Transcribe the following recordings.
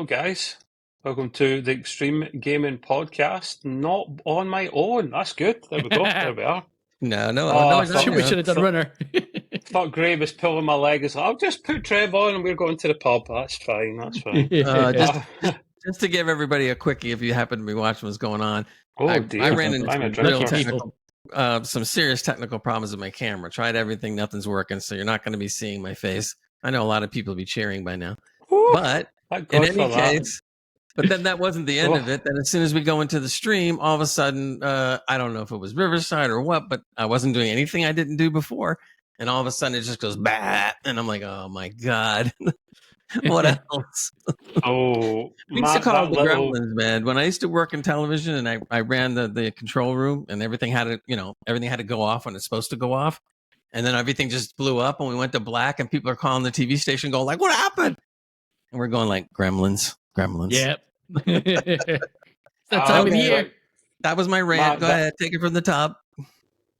guys. Welcome to the Extreme Gaming Podcast. Not on my own. That's good. There we go. There we are. No. We should have done runner. Thought Gray was pulling my leg. It's like, I'll just put Trev on and we're going to the pub. That's fine. Just to give everybody a quickie, if you happen to be watching what's going on. Dear. I ran into some serious technical problems with my camera. Tried everything, nothing's working. So you're not going to be seeing my face. I know a lot of people will be cheering by now. Ooh, but in any case, but then that wasn't the end of it. Then as soon as we go into the stream, all of a sudden, I don't know if it was Riverside or what, but I wasn't doing anything I didn't do before. And all of a sudden it just goes bah, and I'm like, oh my God. What else? We used to call it the gremlins, man. When I used to work in television and I ran the control room and everything had to go off when it's supposed to go off. And then everything just blew up and we went to black and people are calling the TV station going like, what happened? And we're going like gremlins. Yep. That time of year. That was my rant. Go ahead, take it from the top.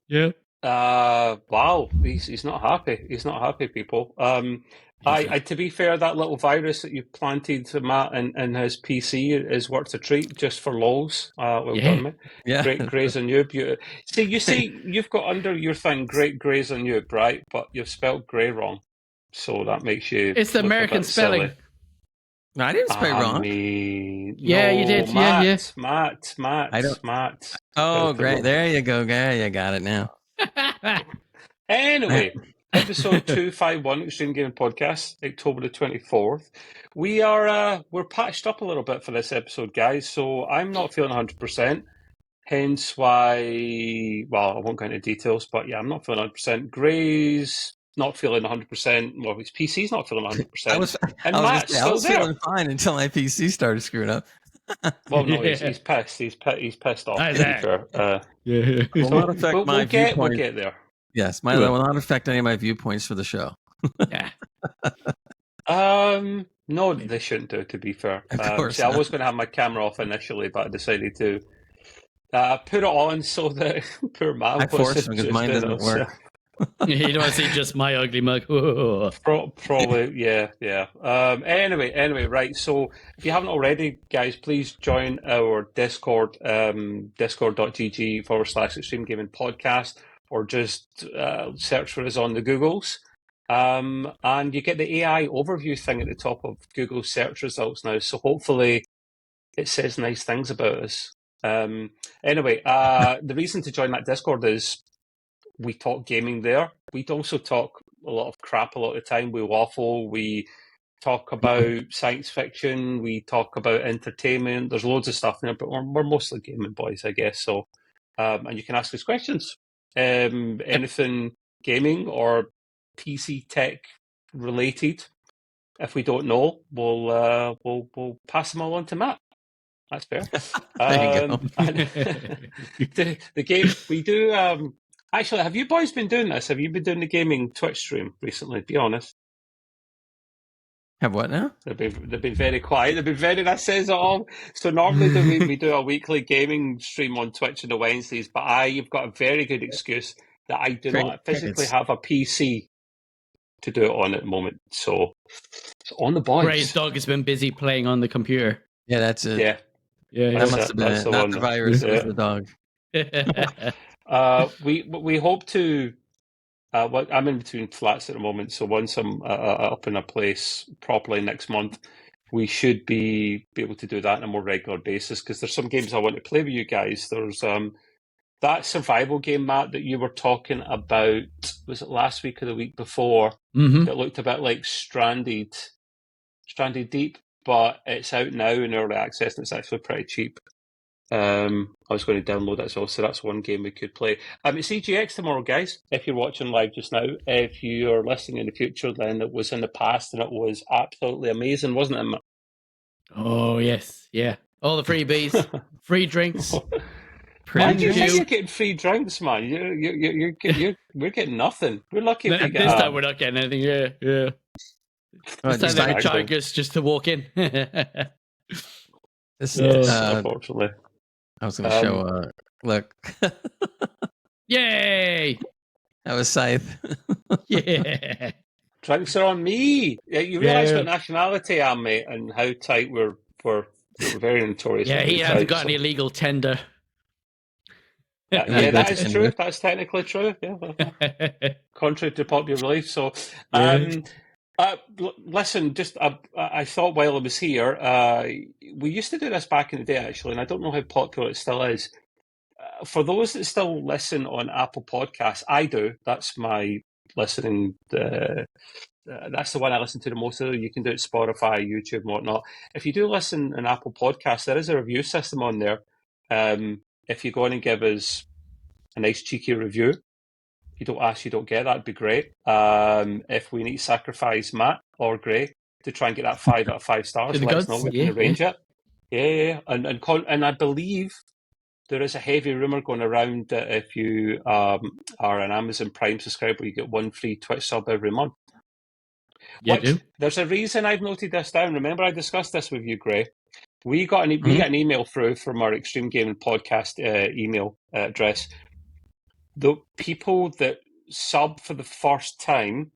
Yeah. Wow. He's not happy. He's not happy, people. I to be fair, that little virus that you planted to Matt and his PC is worth a treat just for lols. Done, mate. Yeah. Great Grays on you. See, you've got under your thing Great Grays on you, right? But you've spelled Grey wrong. So that makes you. It's the American spelling. Silly. No, I didn't spell wrong. Yeah, you did. Matt. Oh, great. There you go, guy. You got it now. Anyway, episode 251 Extreme Gaming Podcast, October the 24th. We're patched up a little bit for this episode, guys, so I'm not feeling 100%. Hence why, well, I won't go into details, but yeah, I'm not feeling 100%. Gray's not feeling 100%. Well, his PC's not feeling 100%. I was feeling fine until my PC started screwing up. Well, no, he's pissed. He's pissed off. It will not affect my viewpoint. We'll get there. Yes, that will not affect any of my viewpoints for the show. Yeah. No, they shouldn't do. To be fair, of course. I was going to have my camera off initially, but I decided to put it on so that poor man. I forced him because mine doesn't work. You don't want to see just my ugly mug. Probably, yeah. Anyway, right. So if you haven't already, guys, please join our Discord, discord.gg/Extreme Gaming Podcast, or just search for us on the Googles. And you get the AI overview thing at the top of Google search results now. So hopefully it says nice things about us. Anyway, the reason to join that Discord is we talk gaming there. We also talk a lot of crap a lot of the time. We waffle. We talk about science fiction. We talk about entertainment. There's loads of stuff there, but we're mostly gaming boys, I guess. So, and you can ask us questions. Anything gaming or PC tech related. If we don't know, we'll pass them all on to Matt. That's fair. There you go. The game we do. Actually, have you boys been doing this? Have you been doing the gaming Twitch stream recently? Be honest. Have what now? They've been very quiet. They've been very. That says it all. So normally we do a weekly gaming stream on Twitch on the Wednesdays, but I've got a very good excuse that I do not physically have a PC to do it on at the moment. So it's on the boys. Gray's dog has been busy playing on the computer. Yeah, that's it. Yeah. That must have been it. Not the virus, it was the dog. We hope to. I'm in between flats at the moment, so once I'm up in a place properly next month, we should be able to do that on a more regular basis. Because there's some games I want to play with you guys. There's that survival game, Matt, that you were talking about. Was it last week or the week before? Mm-hmm. That looked a bit like Stranded Deep, but it's out now in early access and it's actually pretty cheap. I was going to download it as well, so that's one game we could play. It's EGX tomorrow, guys, if you're watching live just now. If you're listening in the future, then it was in the past, and it was absolutely amazing, wasn't it, Matt? Oh, yes, yeah. All the freebies, free drinks. Why do you think you're getting free drinks, man? We're getting nothing. We're lucky if we get this time we're not getting anything, yeah. This time they charge us just to walk in. This is unfortunately. I was going to show. Look. Yay! That was Scythe. Yeah. Drinks are on me. You realise what nationality I'm, mate, and how tight we're very notorious. Yeah, he hasn't got any illegal tender. Yeah, that is true. That's technically true. Yeah, contrary to popular belief. So, listen, just I thought while I was here, we used to do this back in the day, actually, and I don't know how popular it still is. For those that still listen on Apple Podcasts, I do. That's my listening. That's the one I listen to the most. You can do it Spotify, YouTube, and whatnot. If you do listen on Apple Podcasts, there is a review system on there. If you go in and give us a nice cheeky review, you don't ask, you don't get. That'd be great. If we need to sacrifice Matt or Gray to try and get that 5 out of 5 stars, let us know. We can arrange it. Yeah. And I believe there is a heavy rumor going around that if you are an Amazon Prime subscriber, you get 1 free Twitch sub every month. There's a reason I've noted this down. Remember, I discussed this with you, Gray. We got an email through from our Extreme Gaming Podcast email address. The people that sub for the first time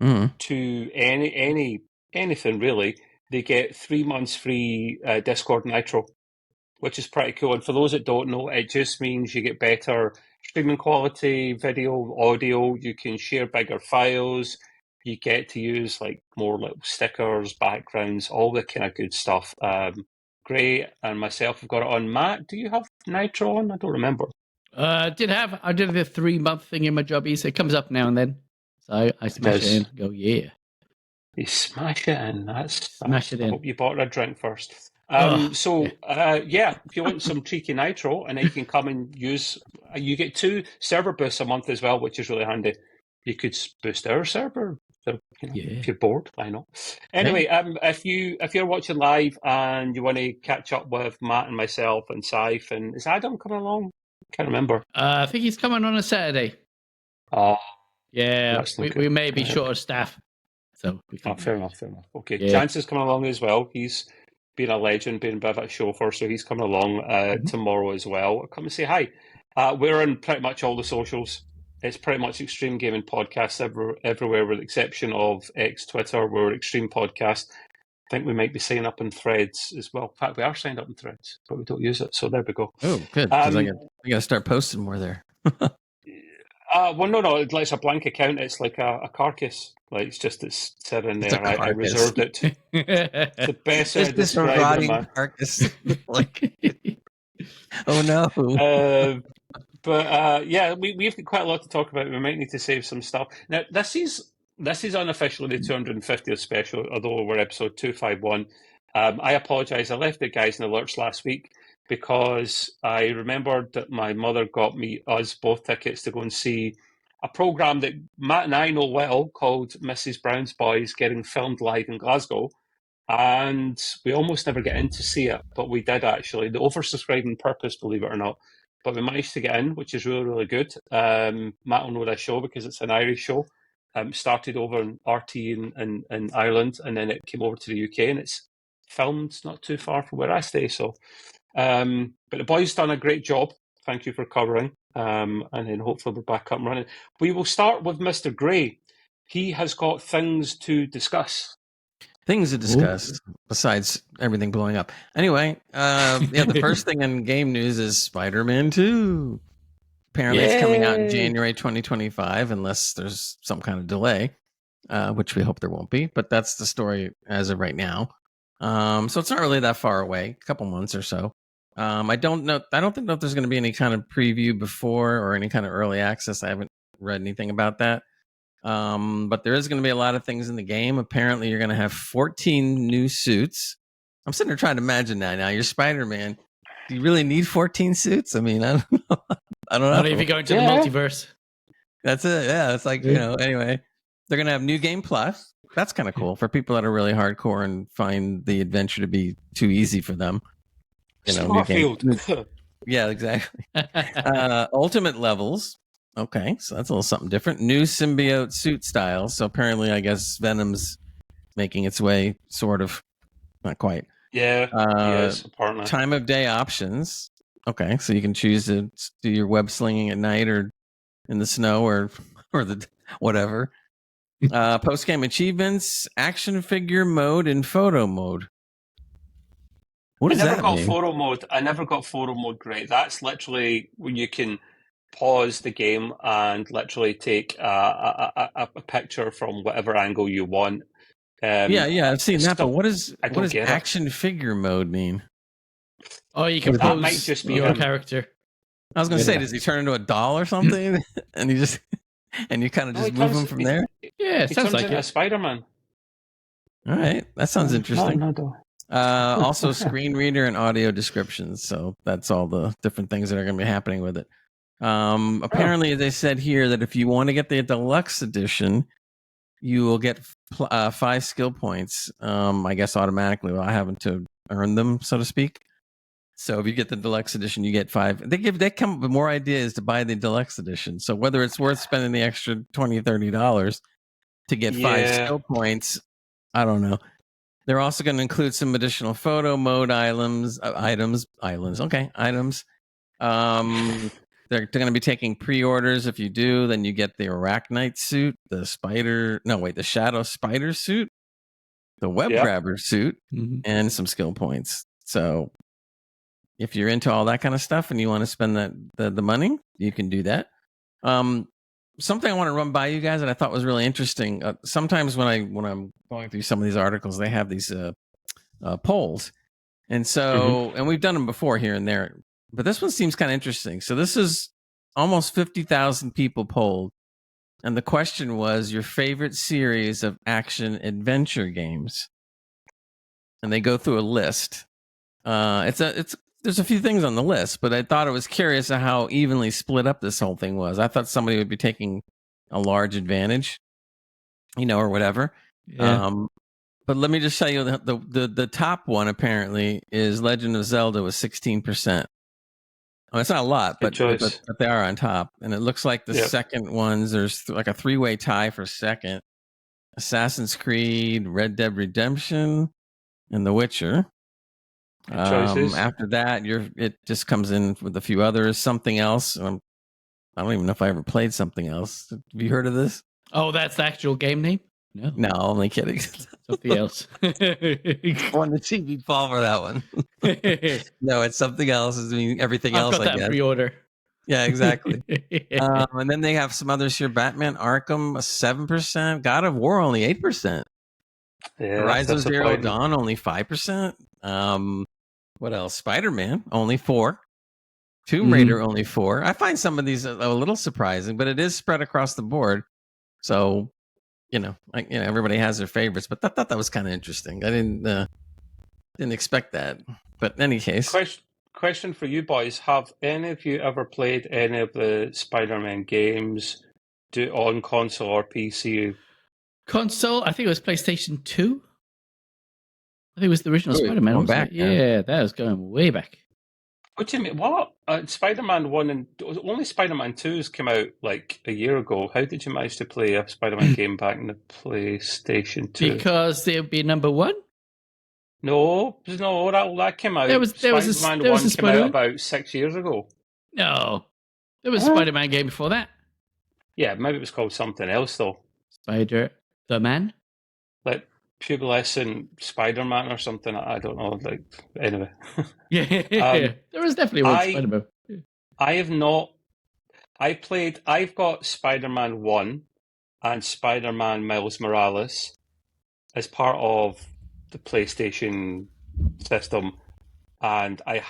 to anything really, they get 3 months free Discord Nitro, which is pretty cool. And for those that don't know, it just means you get better streaming quality, video, audio. You can share bigger files. You get to use like more little stickers, backgrounds, all the kind of good stuff. Gray and myself have got it on. Matt, do you have Nitro on? I don't remember. I did the 3-month thing in my jobby, so it comes up now and then. So I smash it in. Go, yeah. You smash it in. Smash it in. I hope you bought a drink first. If you want some cheeky Nitro, and then you can come and use. You get 2 server boosts a month as well, which is really handy. You could boost our server. So, if you're bored, I know. Anyway, if you're watching live and you want to catch up with Matt and myself and Saif, and is Adam coming along? Can't remember. I think he's coming on a Saturday. Oh, yeah. We may be short of staff, so fair enough. Okay, Chance is coming along as well. He's been a legend, been a bit of a chauffeur, so he's coming along tomorrow as well. Come and say hi. We're on pretty much all the socials. It's pretty much Extreme Gaming Podcast everywhere, with the exception of X, Twitter. We're Extreme Podcast. I think we might be signing up in Threads as well. In fact, we are signed up in Threads, but we don't use it. So there we go. Oh, good. Because I got to start posting more there. Well, no. It's a blank account. It's like a carcass. Like it's sitting there. I reserved it. It's the best way to describe it, man. Carcass. Oh no. But we've got quite a lot to talk about. We might need to save some stuff. Now, this is unofficially the 250th special, although we're episode 251. I apologise. I left the guys in the lurch last week because I remembered that my mother got us both tickets to go and see a programme that Matt and I know well called Mrs. Brown's Boys, getting filmed live in Glasgow. And we almost never get in to see it, but we did actually. The oversubscribed on purpose, believe it or not. But we managed to get in, which is really, really good. Matt will know this show because it's an Irish show. Started over in RT in Ireland, and then it came over to the UK, and it's filmed not too far from where I stay. So, but the boys done a great job. Thank you for covering. And then hopefully we're back up and running. We will start with Mr. Gray. He has got things to discuss. Things to discuss besides everything blowing up. Anyway, the first thing in game news is Spider-Man 2. Apparently it's coming out in January 2025, unless there's some kind of delay, which we hope there won't be. But that's the story as of right now. So it's not really that far away, a couple months or so. I don't know if there's going to be any kind of preview before or any kind of early access. I haven't read anything about that. But there is going to be a lot of things in the game. Apparently, you're going to have 14 new suits. I'm sitting there trying to imagine that. Now, you're Spider-Man. Do you really need 14 suits? I mean, I don't know. Not if you go into the multiverse. That's it. Yeah, it's like, anyway. They're going to have New Game Plus. That's kind of cool for people that are really hardcore and find the adventure to be too easy for them. New game. Yeah, exactly. Ultimate levels. Okay, so that's a little something different. New symbiote suit styles. So apparently, I guess Venom's making its way, sort of. Not quite. Yeah, yes, apparently. Time of day options. Okay, so you can choose to do your web slinging at night or in the snow or the whatever. Post-game achievements, action figure mode, and photo mode. What does that mean? I never got photo mode great. That's literally when you can pause the game and literally take a picture from whatever angle you want. Yeah, I've seen that. But what does get it. action figure mode mean? Oh, you can That might pose just be your him. character. I was going to say, does he turn into a doll or something? and you kind of just move him from there? Yeah, He sounds turns like into it. a Spider-Man. All right, that sounds interesting. No. Also, screen reader and audio descriptions. So that's all the different things that are going to be happening with it. Apparently, they said here that if you want to get the deluxe edition, you will get 5 skill points. I guess automatically without having to earn them, so to speak. So if you get the deluxe edition, you get 5. They come up with more ideas to buy the deluxe edition. So whether it's worth spending the extra $20, $30 to get 5 skill points, I don't know. They're also going to include some additional photo mode items. They're going to be taking pre-orders. If you do, then you get the Arachnite suit, the Shadow Spider suit, the Web Grabber suit, and some skill points. So if you're into all that kind of stuff and you want to spend the money, you can do that. Something I want to run by you guys that I thought was really interesting. Sometimes when I'm going through some of these articles, they have these polls, and so and we've done them before here and there, but this one seems kind of interesting. So this is almost 50,000 people polled, and the question was your favorite series of action adventure games, and they go through a list. There's a few things on the list, but I thought it was curious how evenly split up this whole thing was. I thought somebody would be taking a large advantage, or whatever. Yeah. But let me just tell you, the top one apparently is Legend of Zelda with 16%. Oh, it's not a lot, but they are on top. And it looks like the second ones, there's like a 3-way tie for second. Assassin's Creed, Red Dead Redemption, and The Witcher. After that, it just comes in with a few others. Something Else. I don't even know if I ever played Something Else. Have you heard of this? Oh, that's the actual game name? No, only kidding. Something Else. I wanted to see me fall for that one. No, it's Something Else. I mean, everything else. I've got that pre-order. Yeah, exactly. And then they have some others here: Batman Arkham, 7%. God of War, only 8%. Horizon Zero Dawn, only 5%. What else? Spider-Man, only 4%. Tomb Raider, only 4%. I find some of these a little surprising, but it is spread across the board. So, everybody has their favorites, but I thought that was kind of interesting. I didn't expect that. But in any case. Question for you boys. Have any of you ever played any of the Spider-Man games on console or PC? Console? I think it was PlayStation 2. I think it was the original Spider-Man. Going back, yeah, that was going way back. What do you mean? What? Spider-Man 1 and only Spider-Man 2's come out like a year ago. How did you manage to play a Spider-Man game back in the PlayStation 2? Because they'll be number 1? No, that came out. Spider-Man 1 came out about 6 years ago. No. There was a Spider-Man game before that. Yeah, maybe it was called something else, though. The Man? Like Pubescent Spider-Man or something. I don't know. Like, anyway. Yeah, there was definitely one Spider-Man. I have not. I've got Spider-Man 1 and Spider-Man Miles Morales as part of the PlayStation system, and I've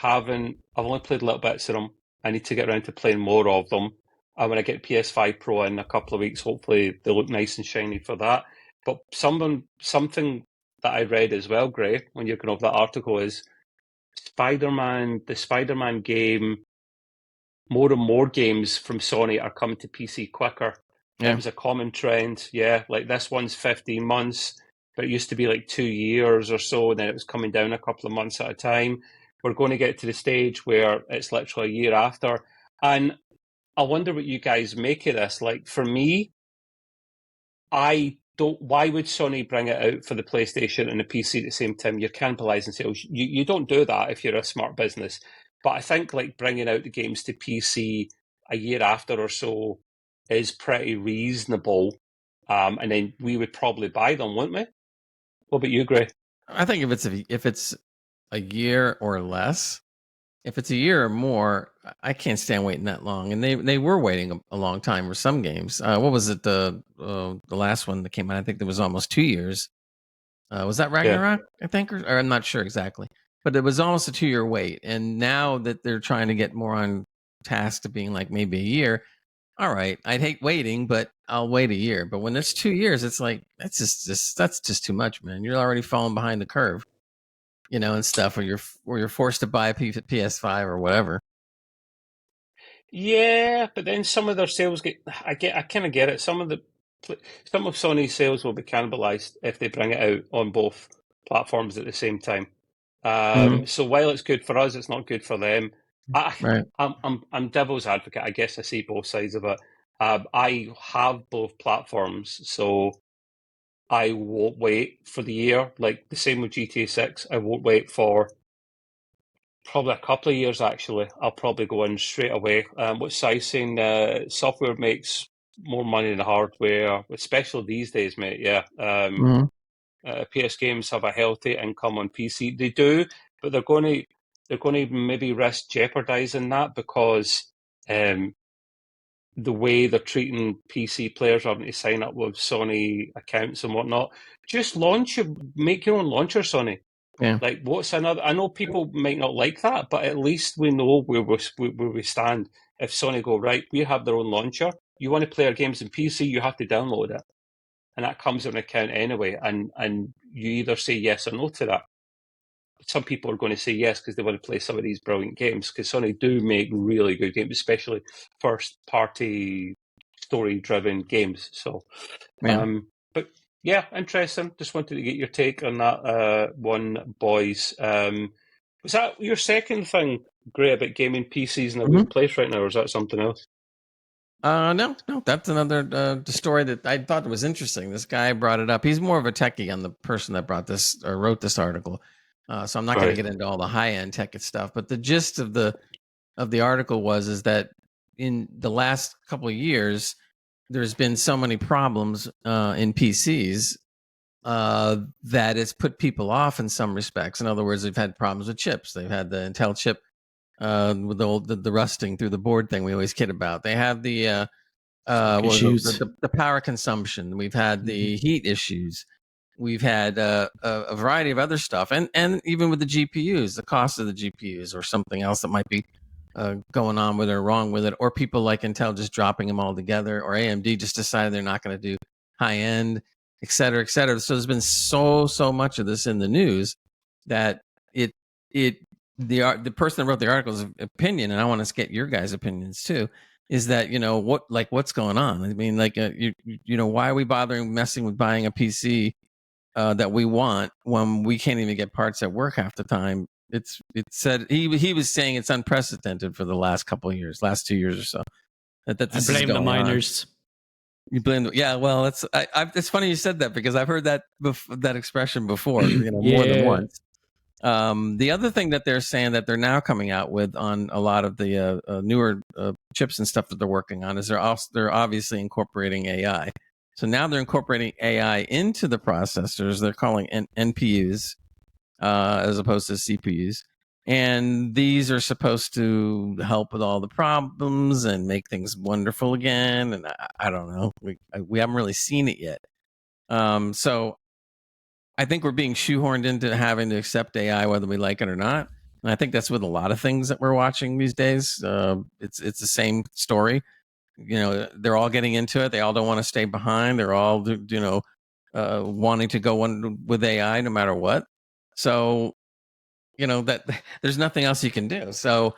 only played little bits of them. I need to get around to playing more of them. And when I get PS5 Pro in a couple of weeks, hopefully they look nice and shiny for that. But something that I read as well, Gray, when you're going over that article, is the Spider-Man game, more and more games from Sony are coming to PC quicker. Yeah. It was a common trend. Yeah, like this one's 15 months, but it used to be like 2 years or so, and then it was coming down a couple of months at a time. We're going to get to the stage where it's literally a year after. And I wonder what you guys make of this. Like, for me, why would Sony bring it out for the PlayStation and the PC at the same time? You're cannibalizing sales. You don't do that if you're a smart business. But I think like bringing out the games to PC a year after or so is pretty reasonable. and then we would probably buy them, wouldn't we? What about you, Gray? I think if it's a year or less, if it's a year or more, I can't stand waiting that long. And they were waiting a long time for some games. What was it? The last one that came out, I think there was almost 2 years. Was that Ragnarok? I think, or I'm not sure exactly, but it was almost a 2-year wait. And now that they're trying to get more on task to being like maybe a year, all right, I'd hate waiting, but I'll wait a year. But when it's 2 years, it's like that's just too much, man. You're already falling behind the curve, and stuff. Or you're forced to buy a PS5 or whatever. Yeah, but then some of their sales I kind of get it. Some of Sony's sales will be cannibalized if they bring it out on both platforms at the same time. So while it's good for us, it's not good for them. Right. I'm devil's advocate. I guess I see both sides of it. I have both platforms, so I won't wait for the year. Like the same with GTA 6, I won't wait for probably a couple of years, actually. I'll probably go in straight away. What's Si's saying? Software makes more money than hardware, especially these days, mate. Yeah. PS games have a healthy income on PC. They do, but they're going to maybe risk jeopardizing that because the way they're treating PC players having to sign up with Sony accounts and whatnot. Just make your own launcher, Sony. Yeah. Like, what's another? I know people might not like that, but at least we know where we stand. If Sony go, right, we have their own launcher. You want to play our games in PC, you have to download it, and that comes with an account anyway. And you either say yes or no to that. Some people are going to say yes because they want to play some of these brilliant games. Because Sony do make really good games, especially first-party story-driven games. So, but yeah, interesting. Just wanted to get your take on that one, boys. Was that your second thing, Gray, about gaming PCs in a weird place right now, or is that something else? No, that's another story that I thought was interesting. This guy brought it up. He's more of a techie on the person that brought this or wrote this article. So I'm not going to get into all the high end tech stuff, but the gist of the article is that in the last couple of years, there's been so many problems in PCs that it's put people off in some respects. In other words, they've had problems with chips. They've had the Intel chip with the rusting through the board thing we always kid about. They have the the power consumption. We've had the heat issues. We've had a variety of other stuff, and even with the GPUs, the cost of the GPUs, or something else that might be going on with it or wrong with it, or people like Intel just dropping them all together, or AMD just decided they're not going to do high end, et cetera, et cetera. So there's been so much of this in the news that the person that wrote the article's opinion, and I want to get your guys' opinions too, is that what's going on? I mean, like why are we bothering messing with buying a PC that we want when we can't even get parts at work half the time? It said he was saying it's unprecedented for the last couple of years, last 2 years or so. That this I blame the miners. You blame well. It's funny you said that because I've heard that expression before, more than once. The other thing that they're saying that they're now coming out with on a lot of the newer chips and stuff that they're working on is they're obviously incorporating AI. So now they're incorporating AI into the processors. They're calling NPUs as opposed to CPUs. And these are supposed to help with all the problems and make things wonderful again. And I don't know. We haven't really seen it yet. So I think we're being shoehorned into having to accept AI whether we like it or not. And I think that's with a lot of things that we're watching these days. It's the same story. They're all getting into it. They all don't want to stay behind. They're all, wanting to go on with AI no matter what. So, that there's nothing else you can do. So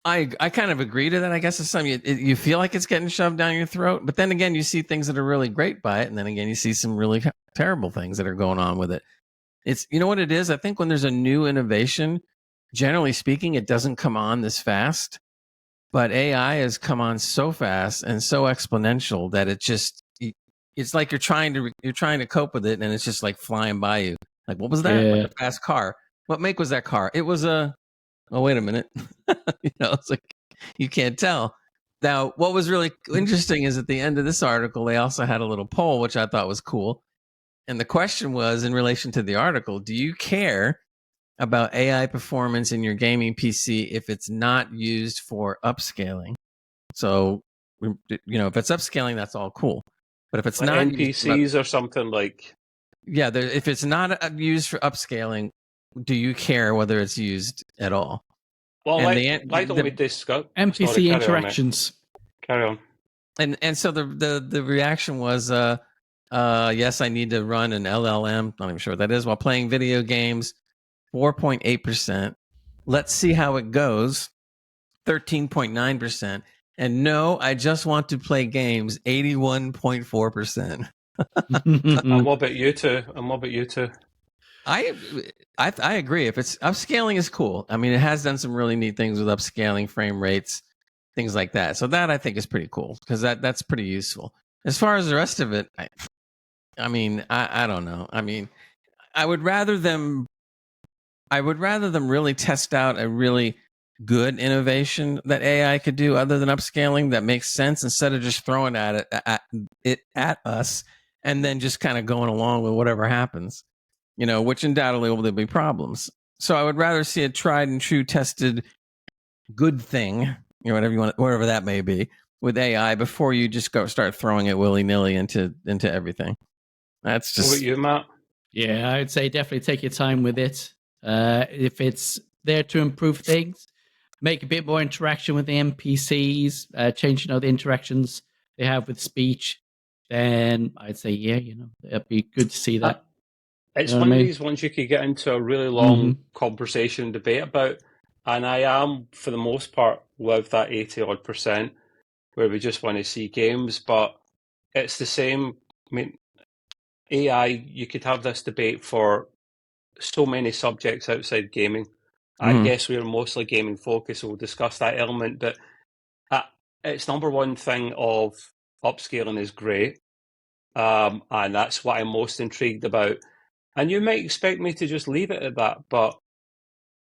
I kind of agree to that. I guess it's something you feel like it's getting shoved down your throat, but then again, you see things that are really great by it. And then again, you see some really terrible things that are going on with it. It's, what it is. I think when there's a new innovation, generally speaking, it doesn't come on this fast, but AI has come on so fast and so exponential that it's like you're trying to cope with it. And it's just like flying by you. Like, what was that? Yeah. Like a fast car. What make was that car? It was oh, wait a minute. It's like, you can't tell. Now, what was really interesting is at the end of this article, they also had a little poll, which I thought was cool. And the question was in relation to the article, do you care about AI performance in your gaming PC if it's not used for upscaling? So, if it's upscaling, that's all cool. But if it's like not NPCs or something like... Yeah, if it's not used for upscaling, do you care whether it's used at all? Well, why don't we discuss NPC interactions? Carry on. And so the reaction was, yes, I need to run an LLM. Not even sure what that is while playing video games. 4.8%. Let's see how it goes. 13.9%. And no, I just want to play games. 81.4%. And what about you two? I agree. If it's upscaling is cool. I mean, it has done some really neat things with upscaling frame rates, things like that. So that I think is pretty cool because that's pretty useful. As far as the rest of it, I mean, I don't know. I mean, I would rather them really test out a really good innovation that AI could do other than upscaling that makes sense instead of just throwing it at us and then just kind of going along with whatever happens. Which undoubtedly will be problems. So I would rather see a tried and true tested good thing, whatever that may be, with AI before you just start throwing it willy-nilly into everything. That's just... What about you, Matt? Yeah, I'd say definitely take your time with it. If it's there to improve things, make a bit more interaction with the NPCs, change the interactions they have with speech, then I'd say, it'd be good to see that. It's one of these ones you could get into a really long conversation and debate about. And I am, for the most part, with that 80-odd% where we just want to see games. But it's the same. I mean, AI, you could have this debate for so many subjects outside gaming. I guess we're mostly gaming focused, so we'll discuss that element. But its number one thing of upscaling is great. And that's what I'm most intrigued about. And you might expect me to just leave it at that, but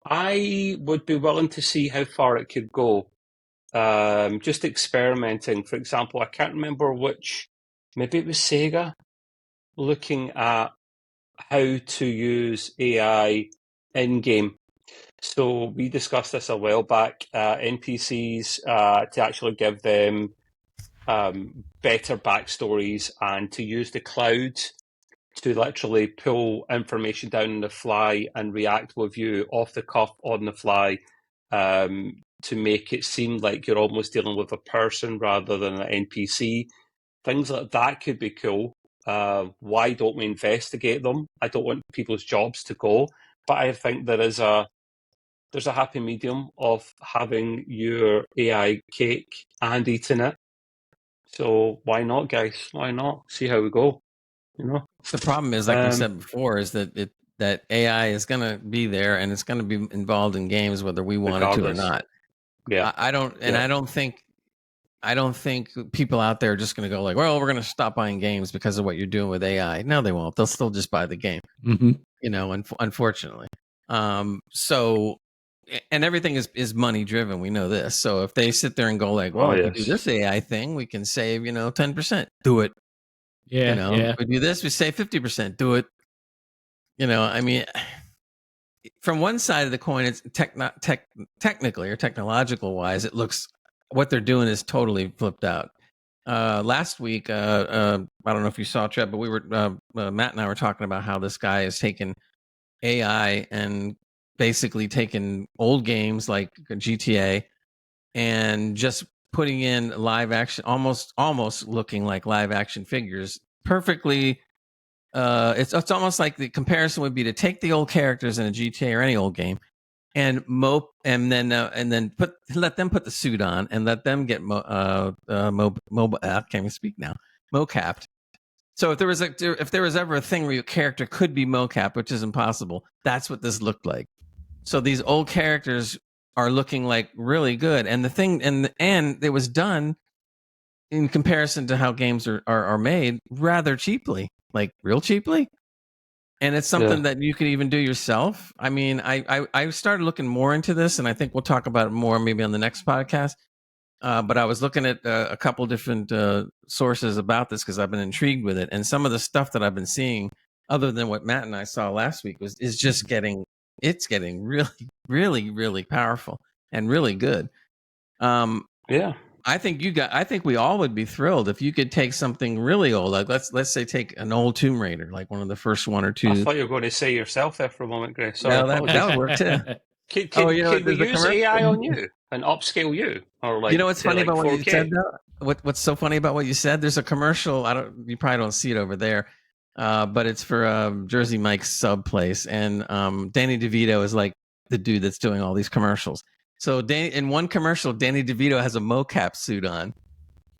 I would be willing to see how far it could go. Just experimenting. For example, I can't remember maybe it was Sega, looking at how to use AI in-game. So we discussed this a while back, NPCs, to actually give them better backstories and to use the cloud to literally pull information down on the fly and react with you off the cuff on the fly, to make it seem like you're almost dealing with a person rather than an NPC. Things like that could be cool. Why don't we investigate them? I don't want people's jobs to go, but I think there's a happy medium of having your AI cake and eating it. So why not, guys? Why not? See how we go. The problem is, like we said before, is that that AI is going to be there and it's going to be involved in games whether we want it to or not. Yeah, I don't think people out there are just going to go like, well, we're going to stop buying games because of what you're doing with AI. No, they won't. They'll still just buy the game. Unfortunately. So, and everything is money driven. We know this. So if they sit there and go like, well, if we do this AI thing, we can save 10%. Do it. Yeah, If we do this, we save 50%. Do it. I mean, from one side of the coin, it's technically or technological wise, it looks what they're doing is totally flipped out. Last week, I don't know if you saw, Trev, but we were Matt and I were talking about how this guy has taken AI and basically taken old games like GTA and just putting in live action, almost looking like live action figures perfectly. It's almost like the comparison would be to take the old characters in a GTA or any old game and then let them put the suit on and let them get I can't even speak now, mocapped. So if there was ever a thing where your character could be mocap, which is impossible, that's what this looked like. So these old characters are looking like really good, and the thing and it was done in comparison to how games are made rather cheaply, like real cheaply. And it's something that you can even do yourself. I mean, I started looking more into this, and I think we'll talk about it more maybe on the next podcast. But I was looking at a couple different sources about this because I've been intrigued with it, and some of the stuff that I've been seeing, other than what Matt and I saw last week, is just getting really, really, really powerful and really good. Yeah. I think we all would be thrilled if you could take something really old, like let's say take an old Tomb Raider, like one of the first one or two. I thought you were going to say yourself there for a moment, Gray. Sorry, No, that would work too. Can we use AI on you and upscale you, or like? You know what's funny about 4K? what you said though? What's so funny about what you said? There's a commercial. You probably don't see it over there, but it's for Jersey Mike's sub place, and Danny DeVito is like the dude that's doing all these commercials. So in one commercial, Danny DeVito has a mocap suit on,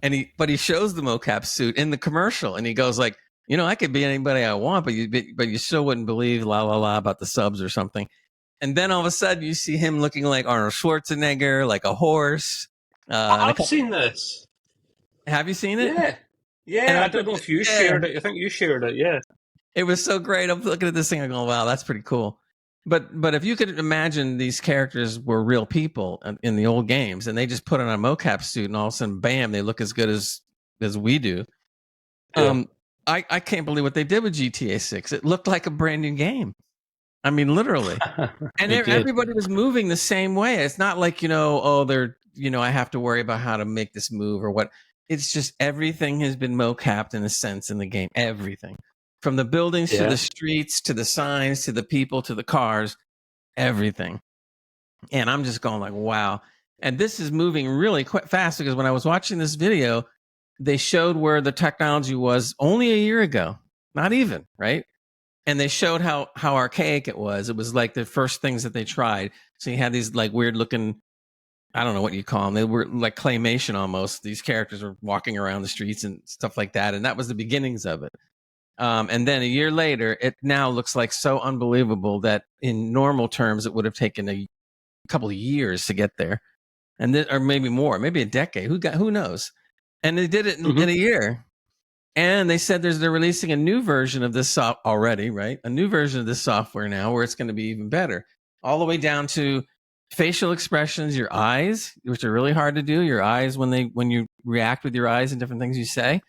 and he shows the mocap suit in the commercial, and he goes like, I could be anybody I want, but you still wouldn't believe la la la about the subs or something. And then all of a sudden, you see him looking like Arnold Schwarzenegger, like a horse. I've seen this. Have you seen it? Yeah. And I don't know if you shared it. I think you shared it. Yeah. It was so great. I'm looking at this thing. I'm going, wow, that's pretty cool. But if you could imagine these characters were real people in the old games, and they just put on a mocap suit, and all of a sudden, bam, they look as good as we do. Yeah. I can't believe what they did with GTA 6. It looked like a brand new game. I mean, literally. And everybody was moving the same way. It's not like, I have to worry about how to make this move or what. It's just everything has been mocapped in a sense in the game. Everything. From the buildings to the streets, to the signs, to the people, to the cars, everything. And I'm just going like, wow. And this is moving really quite fast, because when I was watching this video, they showed where the technology was only a year ago. Not even, right? And they showed how archaic it was. It was like the first things that they tried. So you had these like weird looking, I don't know what you call them. They were like claymation almost. These characters were walking around the streets and stuff like that. And that was the beginnings of it. And then a year later, it now looks like so unbelievable that in normal terms, it would have taken a couple of years to get there, and or maybe more, maybe a decade. Who knows? And they did it in a year. And they said they're releasing a new version of this already, right? A new version of this software now, where it's going to be even better, all the way down to facial expressions, your eyes, which are really hard to do. Your eyes when you react with your eyes and different things you say.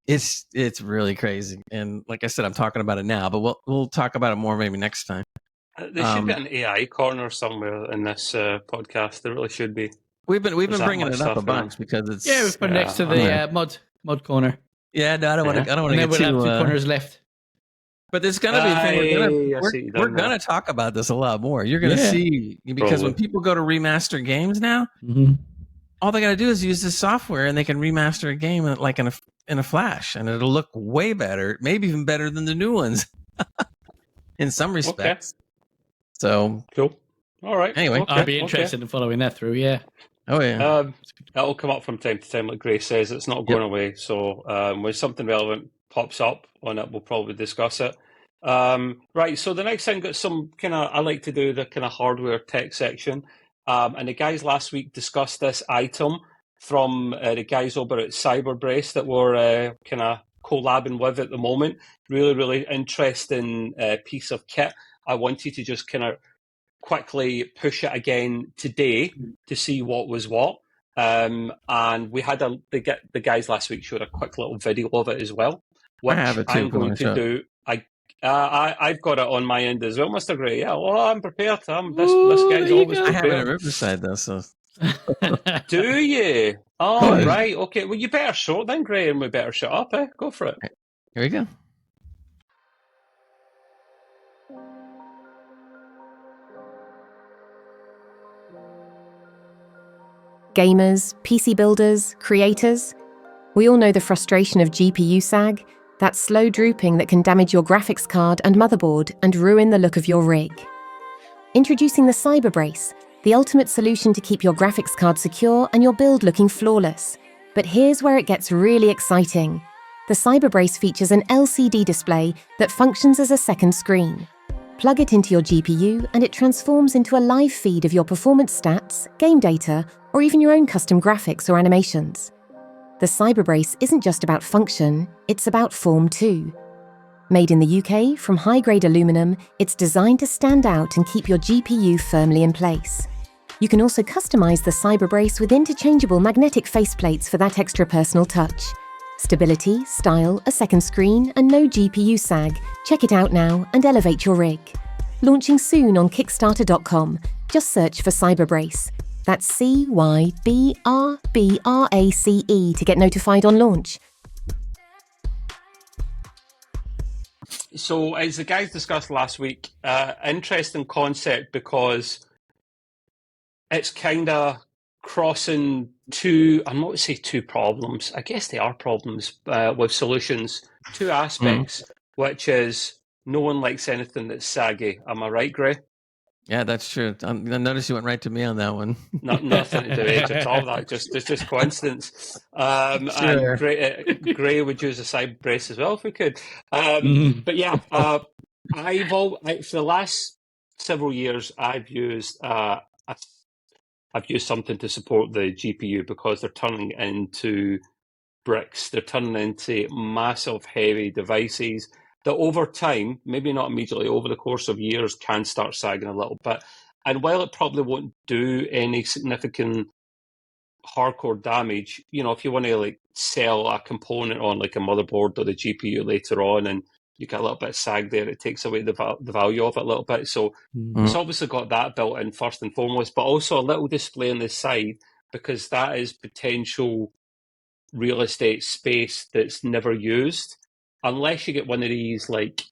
It's really crazy, and like I said, I'm talking about it now, but we'll talk about it more maybe next time. There should be an AI corner somewhere in this podcast. There really should be. We've been bringing it up a bunch because it's we've put next to the mod corner. Yeah, no, I don't want to. I don't want to get we'll too. Have 2 corners left. But there's going to be a thing. We're going to talk about this a lot more. You're going to see, because when people go to remaster games now. Mm-hmm. All they got to do is use this software, and they can remaster a game like in a flash, and it'll look way better, maybe even better than the new ones, in some respects. Okay. So cool. All right. Anyway, I'd be interested in following that through. Yeah. Oh yeah. It'll come up from time to time, like Grace says. It's not going away. So when something relevant pops up on it, we'll probably discuss it. Right. So the next thing got some kind of. I like to do the kind of hardware tech section. And the guys last week discussed this item from the guys over at Cyberbrace that we're kind of collabing with at the moment. Really, really interesting piece of kit. I wanted to just kind of quickly push it again today to see what was what. And we had the guys last week showed a quick little video of it as well, which I have it too, I'm going to do. I've got it on my end as well, Mr. Gray. Yeah, well, I'm prepared. This guy's always prepared. I have it at Riverside, though, so... Do you? Oh, right. Okay. Well, you better show it then, Gray, and we better shut up, eh? Go for it. Here we go. Gamers, PC builders, creators, we all know the frustration of GPU sag, that slow drooping that can damage your graphics card and motherboard and ruin the look of your rig. Introducing the Cyberbrace, the ultimate solution to keep your graphics card secure and your build looking flawless. But here's where it gets really exciting. The Cyberbrace features an LCD display that functions as a second screen. Plug it into your GPU and it transforms into a live feed of your performance stats, game data, or even your own custom graphics or animations. The Cyberbrace isn't just about function, it's about form too. Made in the UK from high-grade aluminum, it's designed to stand out and keep your GPU firmly in place. You can also customize the Cyber Brace with interchangeable magnetic faceplates for that extra personal touch. Stability, style, a second screen, and no GPU sag. Check it out now and elevate your rig. Launching soon on Kickstarter.com. Just search for Cyber Brace. That's CYBRBRACE to get notified on launch. So, as the guys discussed last week, interesting concept because it's kind of crossing I'm not to say two problems, I guess they are problems with solutions, two aspects, which is no one likes anything that's saggy. Am I right, Gray? Yeah, that's true. I noticed you went right to me on that one. Nothing to do with it at all. It's just coincidence. Sure. And Gray would use a side brace as well if we could. But yeah, for the last several years, I've used something to support the GPU because they're turning into bricks. They're turning into massive, heavy devices that over time, maybe not immediately, over the course of years, can start sagging a little bit. And while it probably won't do any significant hardcore damage, if you want to like sell a component on like a motherboard or the GPU later on and you get a little bit of sag there, it takes away the value of it a little bit. So it's obviously got that built in first and foremost, but also a little display on the side because that is potential real estate space that's never used. Unless you get one of these like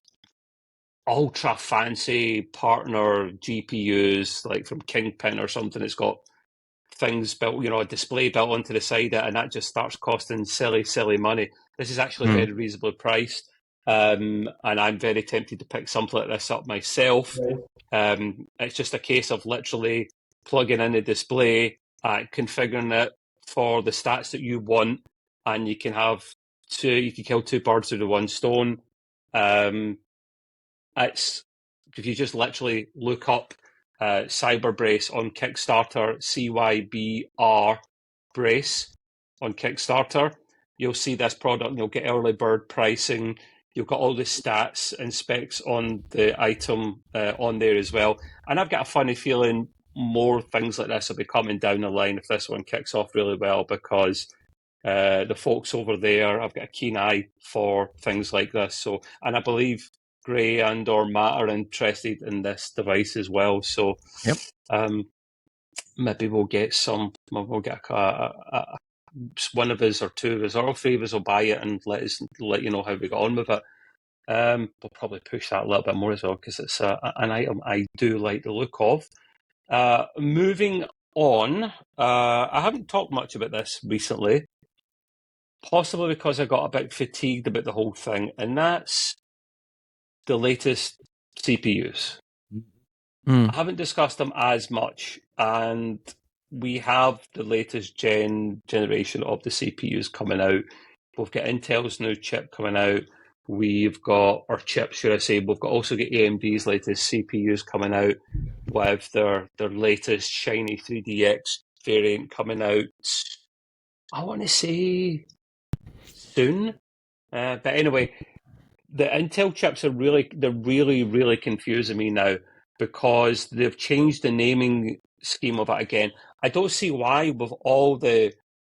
ultra fancy partner GPUs like from Kingpin or something, it's got things built, a display built onto the side, and that just starts costing silly money. This is actually very reasonably priced, and I'm very tempted to pick something like this up myself. It's just a case of literally plugging in the display, configuring it for the stats that you want, and you can kill two birds with one stone. It's if you just literally look up Cyber Brace on Kickstarter, CYBR Brace on Kickstarter, you'll see this product and you'll get early bird pricing. You've got all the stats and specs on the item on there as well. And I've got a funny feeling more things like this will be coming down the line if this one kicks off really well, because the folks over there, I've got a keen eye for things like this. So, and I believe Gray and or Matt are interested in this device as well. So, maybe we'll get one of us or two of us or all three of us will buy it and let you know how we got on with it. We'll probably push that a little bit more as well because it's an item I do like the look of. Moving on, I haven't talked much about this recently, possibly because I got a bit fatigued about the whole thing, and that's the latest CPUs. I haven't discussed them as much, and we have the latest generation of the CPUs coming out. We've got Intel's new chip coming out. We've got, or chips, should I say, we've also got AMD's latest CPUs coming out with their latest shiny 3DX variant coming out, I want to say soon. But anyway, the Intel chips are really confusing me now because they've changed the naming scheme of it again. I don't see why, with all the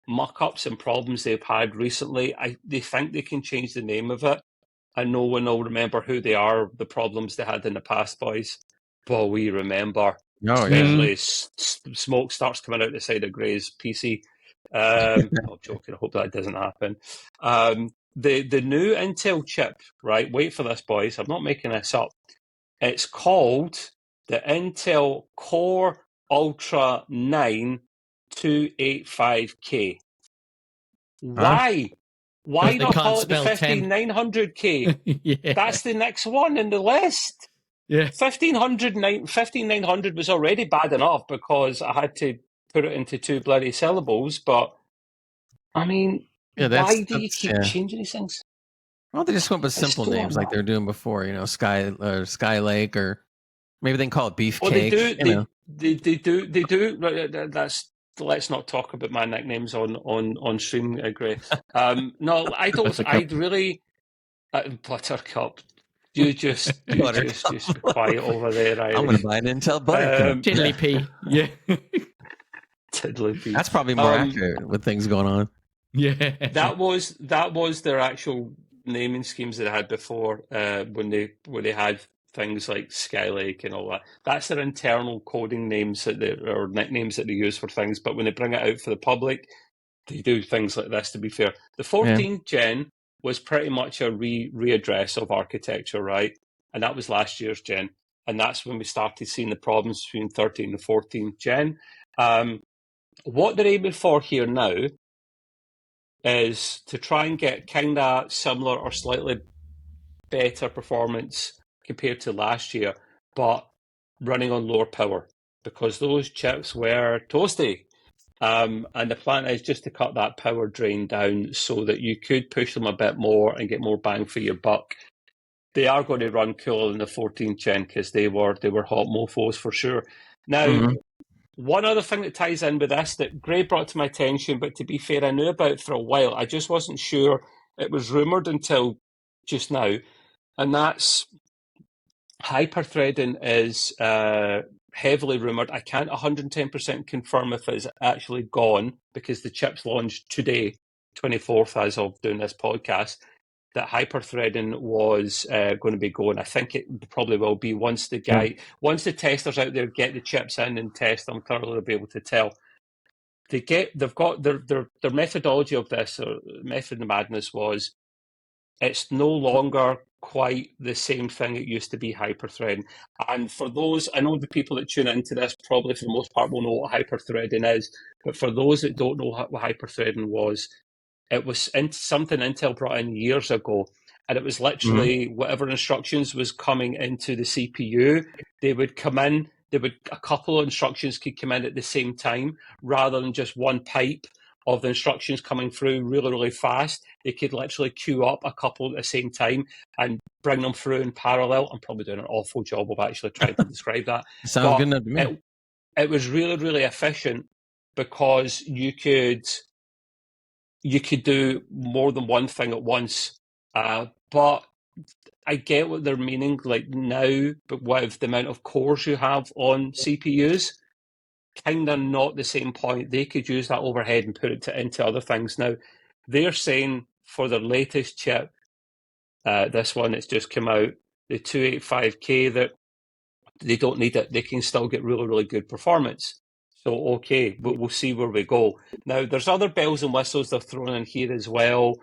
muck-ups and problems they've had recently, they think they can change the name of it, and no one will remember who they are, the problems they had in the past, boys. But we remember. Especially smoke starts coming out the side of Gray's PC. I'm joking. I hope that doesn't happen. The new Intel chip, right? Wait for this, boys. I'm not making this up. It's called the Intel Core Ultra 9 285K. Why? Why not call it the 15900K? Yeah. That's the next one in the list. Yeah. 15900 was already bad enough because I had to put it into two bloody syllables, but I mean, why do you keep changing these things? Well, they just went with simple names like they were doing before, Sky Lake, or maybe they can call it Beefcake. Well, they do. Let's not talk about my nicknames on stream, Gray. No, I don't. I'd really Buttercup. just be quiet over there, Irish. I'm going to buy an Intel Buttercup. Tiddly P. Yeah. Tiddly P. That's probably more accurate with things going on. Yeah. That was their actual naming schemes that they had before, when they had things like Skylake and all that. That's their internal coding names or nicknames that they use for things. But when they bring it out for the public, they do things like this. To be fair, the 14th gen was pretty much a readdress of architecture, right? And that was last year's gen, and that's when we started seeing the problems between 13 and 14th gen. What they're aiming for here now is to try and get kind of similar or slightly better performance compared to last year, but running on lower power, because those chips were toasty. And the plan is just to cut that power drain down so that you could push them a bit more and get more bang for your buck. They are going to run cooler than the 14th gen because they were hot mofos for sure. Now, one other thing that ties in with this that Gray brought to my attention, but to be fair, I knew about for a while. I just wasn't sure. It was rumoured until just now, and that's hyperthreading is heavily rumoured. I can't 110% confirm if it's actually gone because the chip's launched today, 24th, as of doing this podcast, that hyperthreading was going to be going. I think it probably will be once the testers out there get the chips in and test them thoroughly, they'll be able to tell. They've got their methodology of this, or method of madness was, it's no longer quite the same thing it used to be, hyperthreading. And for those, I know the people that tune into this probably for the most part will know what hyperthreading is, but for those that don't know what hyperthreading was, it was something Intel brought in years ago, and it was literally whatever instructions was coming into the CPU, they would come in, a couple of instructions could come in at the same time, rather than just one pipe of the instructions coming through really, really fast. They could literally queue up a couple at the same time and bring them through in parallel. I'm probably doing an awful job of actually trying to describe that. Sounds good enough to me. It was really, really efficient because you could do more than one thing at once. But I get what they're meaning. Like now, but with the amount of cores you have on CPUs, kind of not the same point. They could use that overhead and put it into other things. Now, they're saying for their latest chip, this one that's just come out, the 285K, that they don't need it. They can still get really, really good performance. So, okay, we'll see where we go. Now, there's other bells and whistles they're throwing in here as well.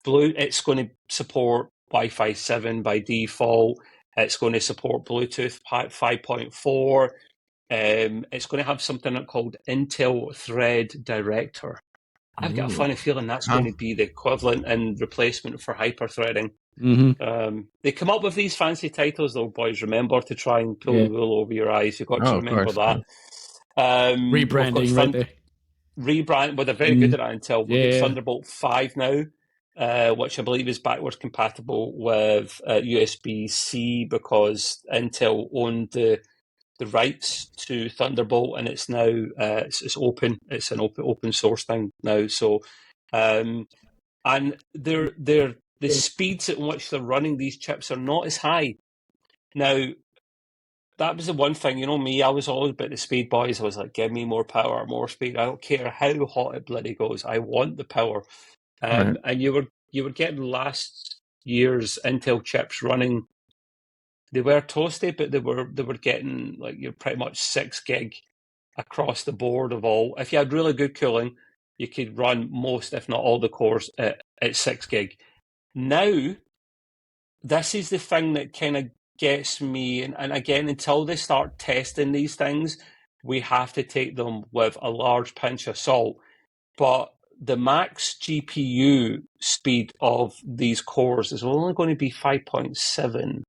It's going to support Wi-Fi 7 by default. It's going to support Bluetooth 5.4. It's going to have something called Intel Thread Director. I've got a funny feeling that's going to be the equivalent and replacement for hyperthreading. They come up with these fancy titles, though, boys. Remember to try and pull the wool over your eyes. You've got to remember that. Rebranding right there. Rebrand, but they're very good at that Intel. We've got Thunderbolt 5 now, which I believe is backwards compatible with USB-C because Intel owned the rights to Thunderbolt, and it's now it's open. It's an open source thing now. So, and the speeds at which they're running these chips are not as high. Now, that was the one thing. You know me, I was always about the speed, boys. I was like, give me more power, more speed. I don't care how hot it bloody goes. I want the power. And you were getting last year's Intel chips running. They were toasty, but they were getting like you're pretty much 6 gig across the board of all. If you had really good cooling, you could run most, if not all, the cores at 6 gig. Now, this is the thing that kind of gets me, and again, until they start testing these things, we have to take them with a large pinch of salt. But the max GPU speed of these cores is only going to be 5.7.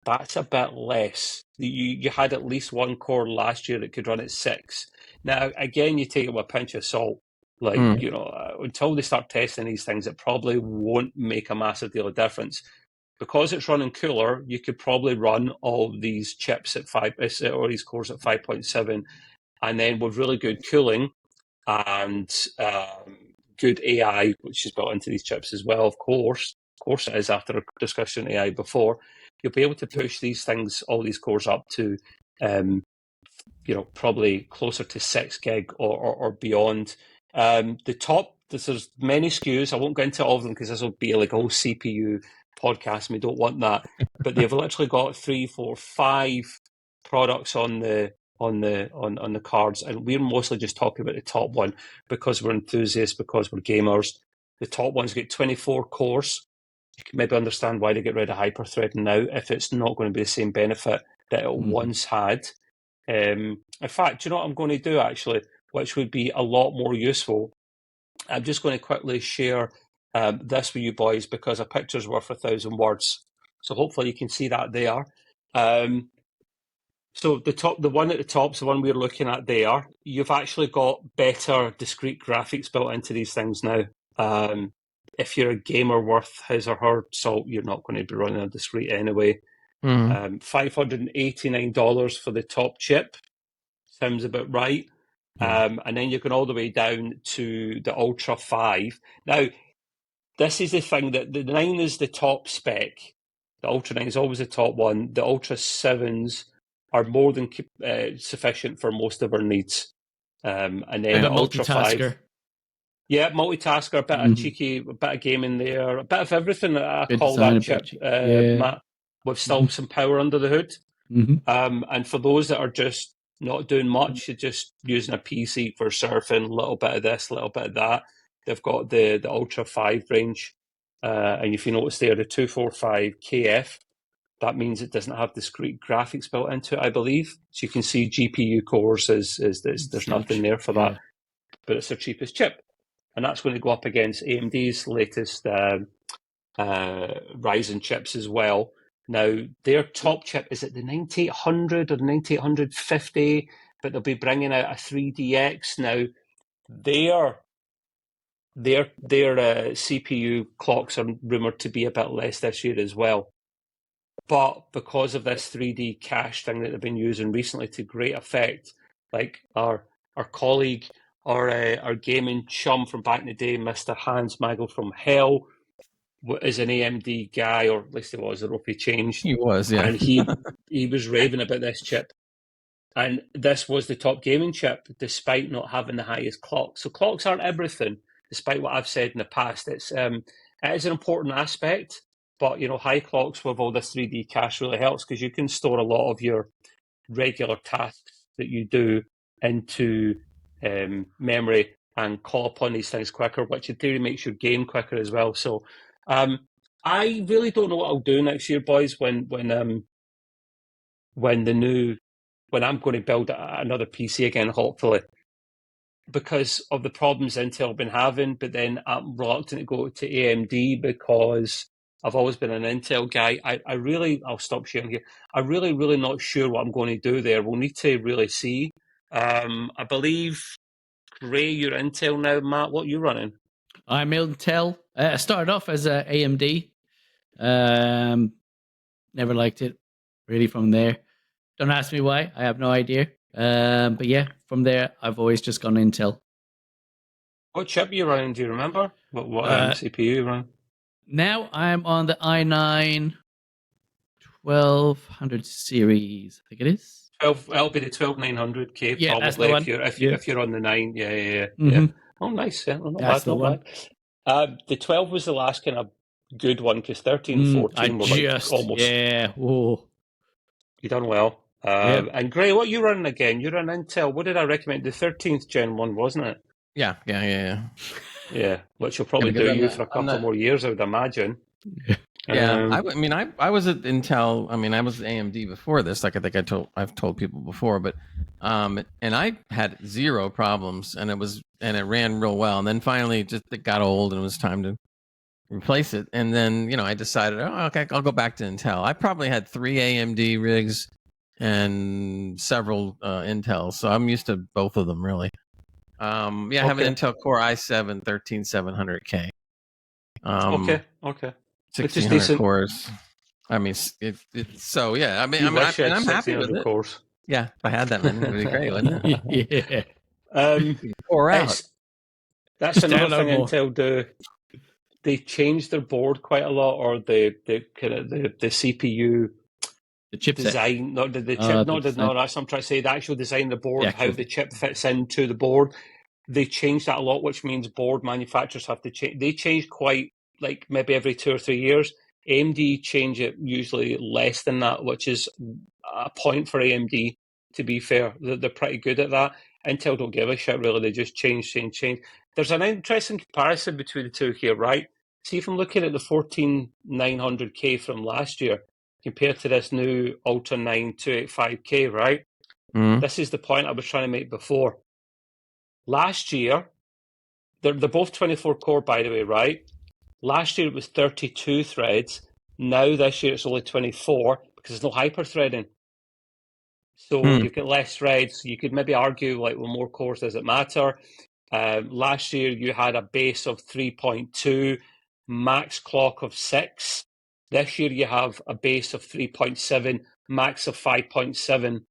That's a bit less. You had at least one core last year that could run at 6. Now, again, you take it with a pinch of salt. Like, until they start testing these things, it probably won't make a massive deal of difference. Because it's running cooler, you could probably run all these chips at 5, or these cores at 5.7, and then with really good cooling and good AI, which is built into these chips as well, of course, course it is after a discussion AI before, you'll be able to push these things, all these cores up to, probably closer to 6 gig or beyond. The top, there's many SKUs. I won't go into all of them because this will be like a whole CPU podcast, and we don't want that. But they've literally got 3, 4, 5 products on the cards, and we're mostly just talking about the top one because we're enthusiasts, because we're gamers. The top one's got 24 cores. You can maybe understand why they get rid of hyperthreading now if it's not going to be the same benefit that it once had. In fact, do you know what I'm going to do actually, which would be a lot more useful? I'm just going to quickly share this with you boys because a picture's worth 1,000 words. So hopefully you can see that there. So the one at the top is the one we're looking at there. You've actually got better discrete graphics built into these things now. If you're a gamer worth his or her salt, you're not going to be running a discrete anyway. $589 for the top chip. Sounds about right. And then you're going all the way down to the Ultra 5. Now, this is the thing that the 9 is the top spec. The Ultra 9 is always the top one. The Ultra 7s are more than sufficient for most of our needs. And then the Ultra 5. Yeah, multitasker, a bit of cheeky, a bit of gaming there, a bit of everything that I call that chip, Matt, with still some power under the hood. And for those that are just not doing much, you're just using a PC for surfing, a little bit of this, a little bit of that, they've got the Ultra 5 range. And if you notice there, the 245KF, that means it doesn't have discrete graphics built into it, I believe. So you can see GPU cores, there's nothing there for that. But it's their cheapest chip. And that's going to go up against AMD's latest Ryzen chips as well. Now, their top chip is at the 9800 or the 9850, but they'll be bringing out a 3DX. Now, their CPU clocks are rumoured to be a bit less this year as well. But because of this 3D cache thing that they've been using recently to great effect, like our colleague, our gaming chum from back in the day, Mr. Hans Magel from Hell, is an AMD guy, or at least he was. I don't know if he changed. He was, yeah. And he was raving about this chip. And this was the top gaming chip, despite not having the highest clock. So clocks aren't everything, despite what I've said in the past. It is an important aspect, but high clocks with all this 3D cache really helps because you can store a lot of your regular tasks that you do into memory and call upon these things quicker, which in theory makes your game quicker as well. So I really don't know what I'll do next year, boys, when I'm going to build another PC again, hopefully, because of the problems Intel have been having. But then I'm reluctant to go to AMD because I've always been an Intel guy. I'll stop sharing here. I'm really not sure what I'm going to do there. We'll need to really see. I believe, Ray, you're Intel now. Matt, what are you running? I'm Intel. I started off as a AMD. Never liked it really from there. Don't ask me why. I have no idea. But yeah, from there, I've always just gone Intel. What chip are you running? Do you remember? What CPU you run? Now I'm on the i9 1200 series. I think it is. It'll be the 12900K yeah, probably if you're on the 9. Yeah. Oh, nice. Yeah, not bad. The 12 was the last kind of good one because 13, 14 were like almost. Yeah. Whoa. You done well. And Gray, what you running again? You're on Intel. What did I recommend? The 13th Gen one, wasn't it? Yeah. Yeah, which will probably do you for a couple more years, I would imagine. Yeah, I was at Intel. I mean, I was at AMD before this. Like I think I've told people before, but and I had zero problems, and it ran real well. And then finally, it got old, and it was time to replace it. And then I decided, okay, I'll go back to Intel. I probably had 3 AMD rigs and several Intel, so I'm used to both of them really. I have an Intel Core i7 13700K. Okay. 1600 cores. I mean, it's so yeah. I'm happy with it. Cores. Yeah, if I had that many, it would be great, wouldn't it? Yeah. Or out. That's another thing Intel do. they changed their board quite a lot, or the kind of the CPU The chipset design, not the chip, the not the design. no. That's what I'm trying to say. The actual design of the board, The actual how the chip fits into the board. They changed that a lot, which means board manufacturers have to change. They change quite like maybe every 2 or 3 years. AMD change it usually less than that, which is a point for AMD. To be fair, they're pretty good at that. Intel don't give a shit really. They just change. There's an interesting comparison between the two here, right? See if I'm looking at the 14900K from last year compared to this new Ultra 9 285K, right? Mm. This is the point I was trying to make before. Last year, they're both 24 core, by the way, right? Last year it was 32 threads. Now this year it's only 24 because there's no hyper-threading. So you've got less threads. You could maybe argue, like, well, more cores, does it matter? Last year you had a base of 3.2, max clock of 6. This year you have a base of 3.7, max of 5.7.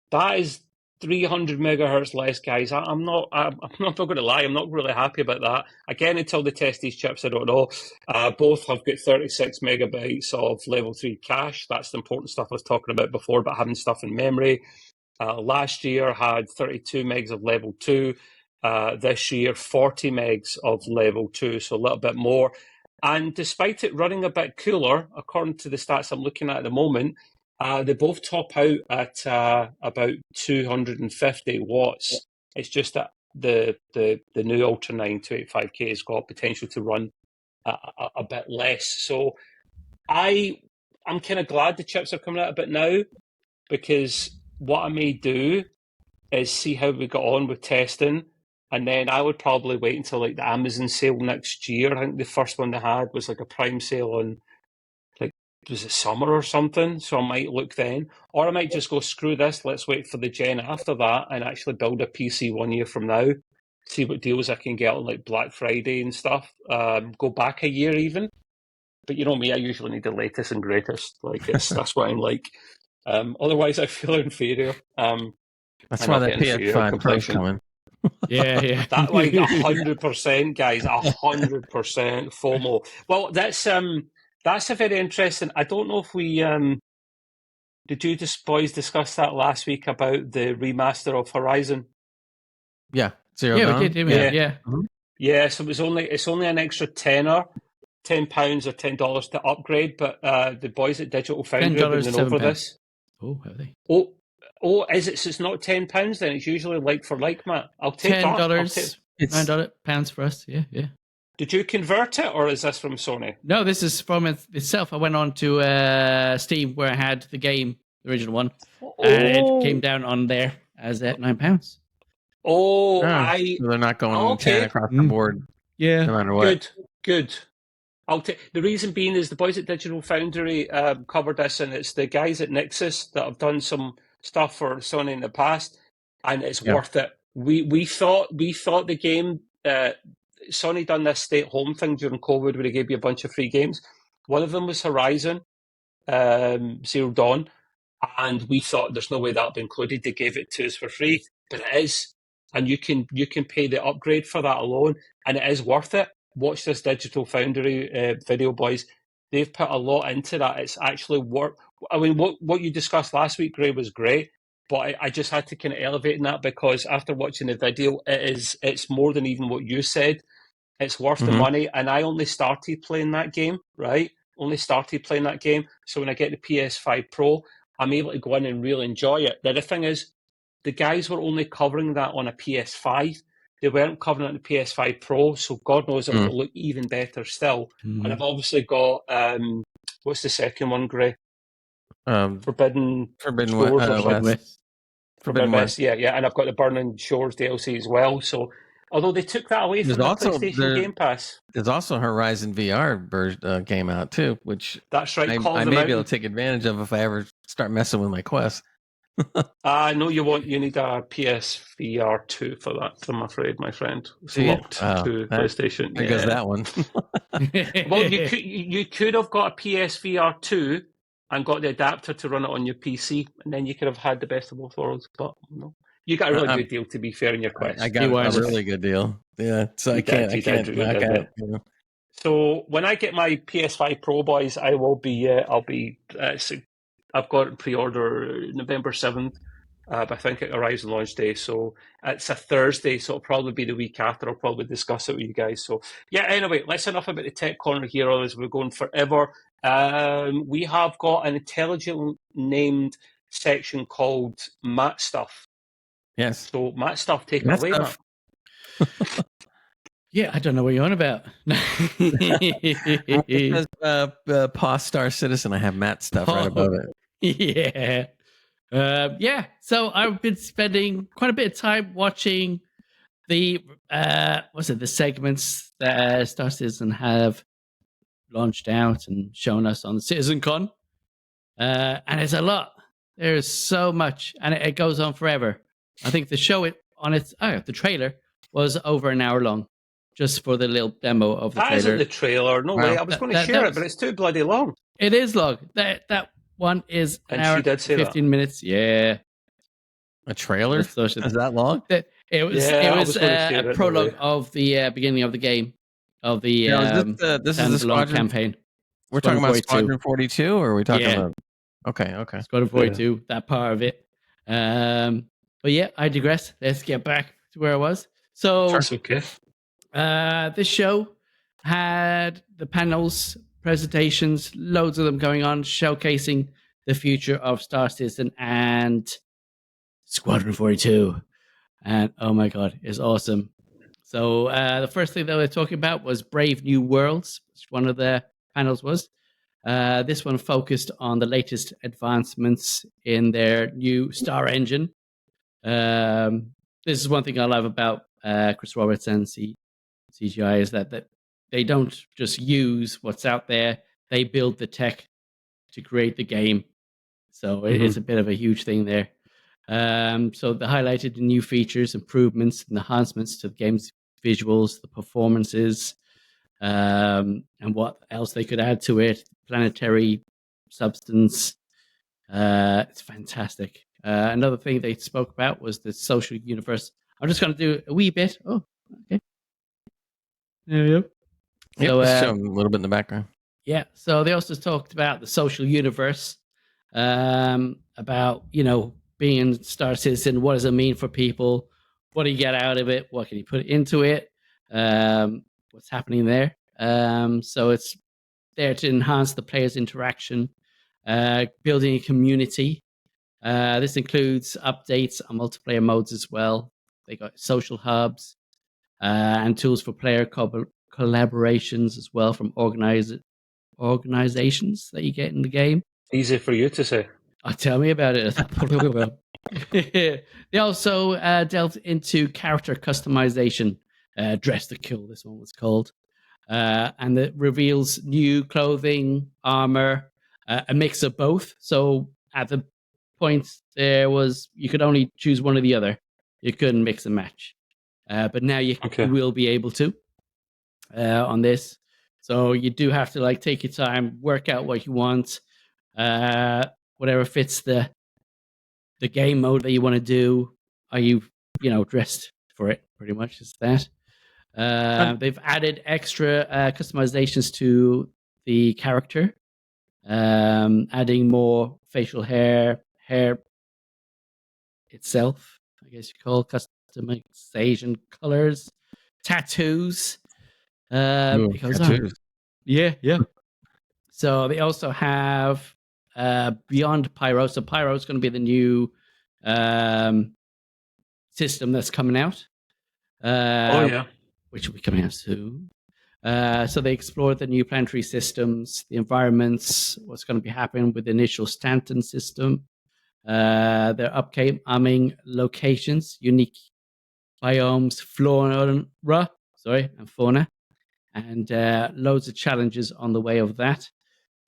That is 300 megahertz less, guys. I'm not going to lie. I'm not really happy about that. Again, until they test these chips, I don't know. Both have got 36 megabytes of level 3 cache. That's the important stuff I was talking about before, about having stuff in memory. Last year had 32 megs of level 2. This year, 40 megs of level 2, so a little bit more. And despite it running a bit cooler, according to the stats I'm looking at the moment, they both top out at about 250 watts. It's just that the new Ultra 9 285K has got potential to run a bit less. So I'm kind of glad the chips are coming out a bit now, because what I may do is see how we got on with testing, and then I would probably wait until like the Amazon sale next year. I think the first one they had was like a Prime sale on, like, was it summer or something? So I might look then, or I might just go, screw this, let's wait for the gen after that and actually build a PC 1 year from now, see what deals I can get on like Black Friday and stuff. Go back a year even. But you know me, I usually need the latest and greatest. Like that's what I'm like. Otherwise I feel inferior. That's why that PS5 Pro's coming. Yeah. That, like, 100%, guys, 100% FOMO. Well, that's a very interesting. I don't know if we did you boys discuss that last week about the remaster of Horizon? Yeah, Zero Dawn. We did, didn't we? Yeah. Mm-hmm. Yeah, so it's only an extra £10 or $10 to upgrade, but the boys at Digital Foundry have been over this. Oh, have they? Oh, is it? So it's not £10 then? It's usually like for like, Matt. I'll take $10. It's £9 for us. Yeah. Did you convert it, or is this from Sony? No, this is from itself. I went on to Steam where I had the game, the original one, and it came down on there as at £9. Oh, so they're not going 10 across the board. Yeah, no matter what. Good. I'll take. The reason being is the boys at Digital Foundry covered this, and it's the guys at Nexus that have done some stuff for Sony in the past, and it's worth it. We thought the game. Sony done this stay-at-home thing during COVID where they gave you a bunch of free games. One of them was Horizon Zero Dawn, and we thought there's no way that'll be included. They gave it to us for free, but it is, and you can pay the upgrade for that alone, and it is worth it. Watch this Digital Foundry video, boys. They've put a lot into that. It's actually worth. I mean, what you discussed last week, Gray, was great, but I just had to kind of elevate in that, because after watching the video, it's more than even what you said. It's worth the money, and I only started playing that game, right? So when I get the PS5 Pro, I'm able to go in and really enjoy it. The other thing is, the guys were only covering that on a PS5. They weren't covering it on the PS5 Pro, so God knows it will look even better still. And I've obviously got, what's the second one, Gray? Forbidden West. Forbidden West, yeah. And I've got the Burning Shores DLC as well. So, although they took that away from the PlayStation Game Pass. There's also a Horizon VR game out too, which that's right. I may be able to take advantage of if I ever start messing with my Quest. No, you won't. You need a PSVR 2 for that, I'm afraid, my friend. It's locked to PlayStation. There goes that one. Well, you could have got a PSVR 2 and got the adapter to run it on your PC, and then you could have had the best of both worlds. But no, you got a really good deal, to be fair, in your Quest. I got a really good deal. Yeah, so I can't. So when I get my PS5 Pro, boys, I will be. I've got pre-order November 7th. But I think it arrives on launch day, so it's a Thursday, so it'll probably be the week after. I'll probably discuss it with you guys. So yeah, anyway, let's enough about the tech corner here, otherwise we're going forever. We have got an intelligent named section called Matt Stuff. Yes. So Matt Stuff, take it away, Matt. Yeah, I don't know what you're on about. It says Paw Star Citizen. I have Matt Stuff right above it. Yeah. So I've been spending quite a bit of time watching the the segments that Star Citizen have launched out and shown us on CitizenCon. And it's a lot. There's so much, and it goes on forever. I think the show the trailer was over an hour long, just for the little demo of the trailer. That isn't the trailer. No way. I was going to share it, but it's too bloody long. It is long. That one is an hour and 15 minutes. Yeah. A trailer? Is that long? It was a prologue of the beginning of the game, of the this is the Squadron campaign. We're talking about Squadron 42, or are we talking about... Okay. Squadron 42, that part of it. But yeah, I digress. Let's get back to where I was. So, that's okay. This show had the panels, presentations, loads of them going on, showcasing the future of Star Citizen and Squadron 42. And oh my God, it's awesome. So the first thing that we're talking about was Brave New Worlds, which one of the panels was. This one focused on the latest advancements in their new Star Engine. This is one thing I love about Chris Roberts and CGI is that they don't just use what's out there. They build the tech to create the game. So it is a bit of a huge thing there. So they highlighted the new features, improvements, and enhancements to the game's visuals, the performances, and what else they could add to it. Planetary substance. It's fantastic. Another thing they spoke about was the social universe. I'm just going to do a wee bit. Oh, okay. There we go. So, show them a little bit in the background. Yeah. So they also talked about the social universe, about, being in Star Citizen. What does it mean for people? What do you get out of it? What can you put into it? What's happening there? So it's there to enhance the player's interaction, building a community. This includes updates on multiplayer modes as well. They got social hubs and tools for player collaborations as well from organizations that you get in the game. Easy for you to say. Tell me about it. They also delved into character customization. Dress to Kill, this one was called. And it reveals new clothing, armor, a mix of both. So at the point you could only choose one or the other. You couldn't mix and match. But now you will be able to on this. So you do have to take your time, work out what you want, whatever fits the game mode that you want to do. Are you dressed for it? Pretty much is that. They've added extra customizations to the character, adding more facial hair itself, I guess you call customization, colors, tattoos. It goes tattoos. On. Yeah. So they also have Beyond Pyro. So Pyro is going to be the new system that's coming out. Which will be coming out soon. So they explored the new planetary systems, the environments, what's going to be happening with the initial Stanton system, their upcoming locations, unique biomes, fauna, and loads of challenges on the way of that.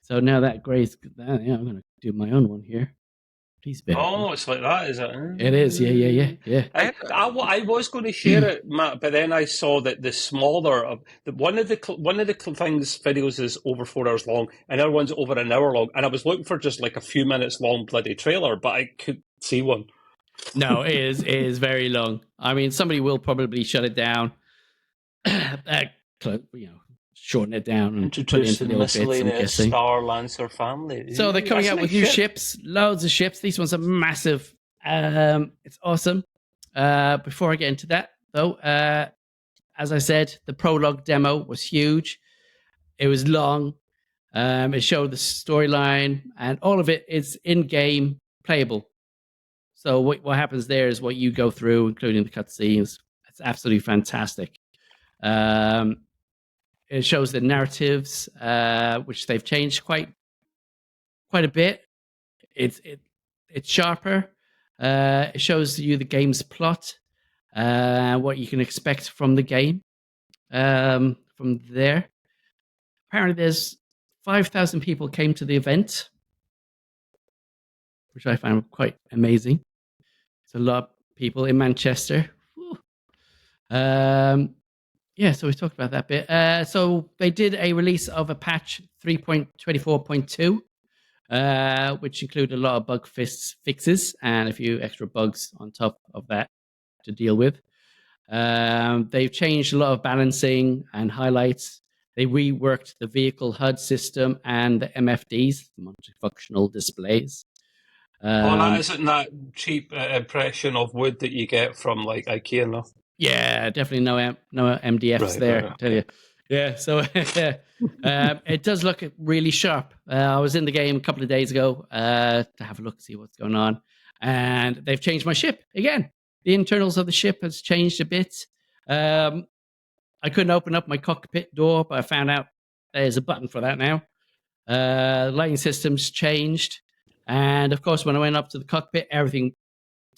So now that Gray's, I'm going to do my own one here. Please bear. Oh, it's like that, is it? It is, yeah. I was going to share it, Matt, but then I saw that the smaller of one of the things videos is over 4 hours long, and the other one's over an hour long, and I was looking for just a few minutes long bloody trailer, but I couldn't see one. No, it is very long. I mean, somebody will probably shut it down. shorten it down and put it Introduced into the little bits, I'm miscellaneous guessing. Star Lancer family. So they're coming That's a out with nice new ship. ships, loads of ships. These ones are massive. It's awesome. Before I get into that, though, as I said, the prologue demo was huge. It was long. It showed the storyline, and all of it is in-game playable. So what happens there is what you go through, including the cutscenes. It's absolutely fantastic. It shows the narratives, which they've changed quite a bit. It's sharper. It shows you the game's plot, what you can expect from the game. From there, apparently there's 5,000 people came to the event, which I found quite amazing. It's a lot of people in Manchester. Yeah, so we talked about that bit. So they did a release of a patch 3.24.2, which included a lot of bug fixes and a few extra bugs on top of that to deal with. They've changed a lot of balancing and highlights. They reworked the vehicle HUD system and the MFDs, multifunctional displays. That isn't that cheap impression of wood that you get from like IKEA, no? Yeah, definitely no MDFs there. I tell you. Yeah, so it does look really sharp. I was in the game a couple of days ago to have a look, see what's going on, and they've changed my ship again. The internals of the ship has changed a bit. I couldn't open up my cockpit door, but I found out there's a button for that now. Lighting systems changed, and of course, when I went up to the cockpit, everything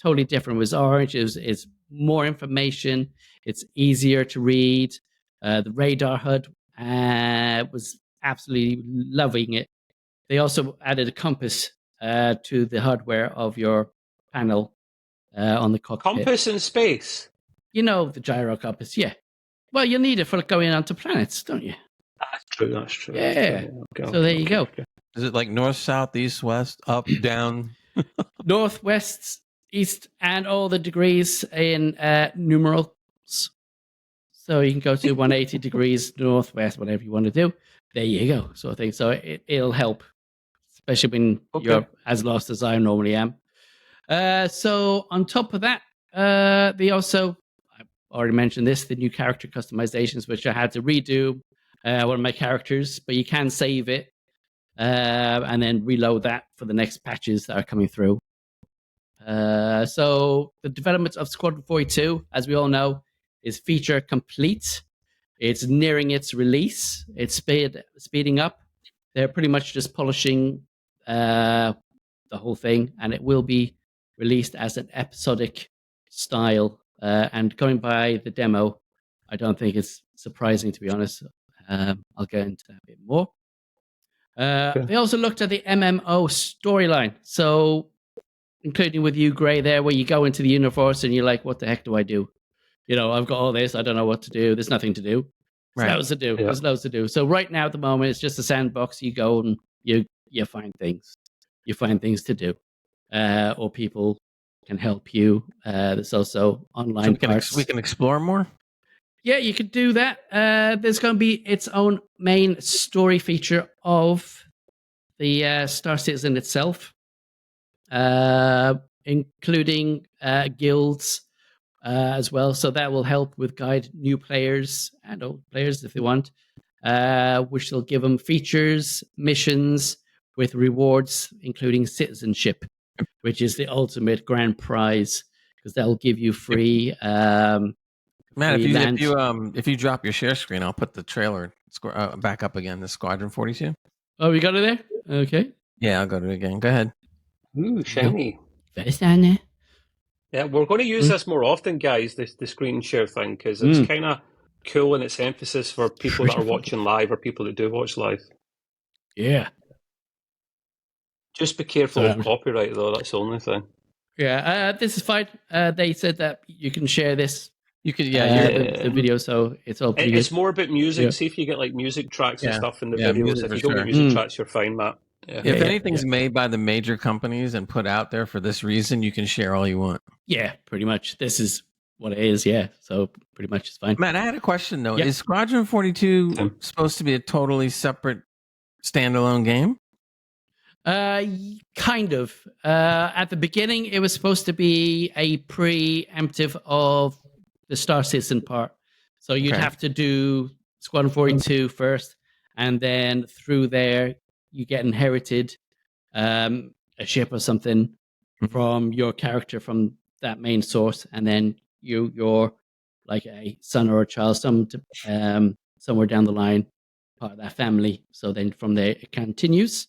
totally different. It was orange. It's more information. It's easier to read. The radar HUD was absolutely loving it. They also added a compass to the hardware of your panel on the cockpit. Compass in space? You know, the gyro compass, yeah. Well, you need it for going onto planets, don't you? That's true. Yeah. So there you go. Okay. Is it like north, south, east, west, up, down? North, west, east, and all the degrees in numerals. So you can go to 180 degrees northwest, whatever you want to do. There you go, sort of thing. So it'll help, especially when you're as lost as I normally am. So on top of that, they also, I already mentioned this, the new character customizations, which I had to redo one of my characters, but you can save it and then reload that for the next patches that are coming through. So the development of Squadron 42, as we all know, is feature complete. It's nearing its release. It's speeding up. They're pretty much just polishing the whole thing, and it will be released as an episodic style. And going by the demo, I don't think it's surprising, to be honest. I'll go into that a bit more. They also looked at the MMO storyline. So including with you, Gray, there, where you go into the universe and you're like, what the heck do I do? You know, I've got all this. I don't know what to do. There's nothing to do. There's loads to do. Yeah. There's loads to do. So right now at the moment, it's just a sandbox. You go and you find things. You find things to do. Or people can help you. There's also online parts. We can explore more? Yeah, you could do that. There's going to be its own main story feature of the Star Citizen itself. Including guilds as well. So that will help with guide new players and old players if they want, which will give them features, missions with rewards, including citizenship, which is the ultimate grand prize because that'll give you free. Matt, if you drop your share screen, I'll put the trailer back up again. The Squadron 42. Oh, we got it there. Okay. Yeah, I'll go to it again. Go ahead. Ooh, shiny. Very shiny. Yeah, we're going to use this more often, guys, the screen share thing, because it's kind of cool in its emphasis for people that are watching live or people that do watch live. Yeah. Just be careful of copyright, though. That's the only thing. Yeah, this is fine. They said that you can share this. You could, the video, so it's all pretty It's good. more about music. Yeah. See if you get like music tracks and stuff in the videos. If you don't get music tracks, you're fine, Matt. Yeah. If anything's made by the major companies and put out there for this reason, you can share all you want. Yeah, pretty much. This is what it is. Yeah, so pretty much it's fine. Matt, I had a question though. Yep. Is Squadron 42 supposed to be a totally separate standalone game? Kind of. At the beginning, it was supposed to be a preemptive of the Star Citizen part. So you'd have to do Squadron 42 first, and then through there, you get inherited a ship or something from your character from that main source, and then you're like a son or a child, somewhere down the line, part of that family. So then from there, it continues.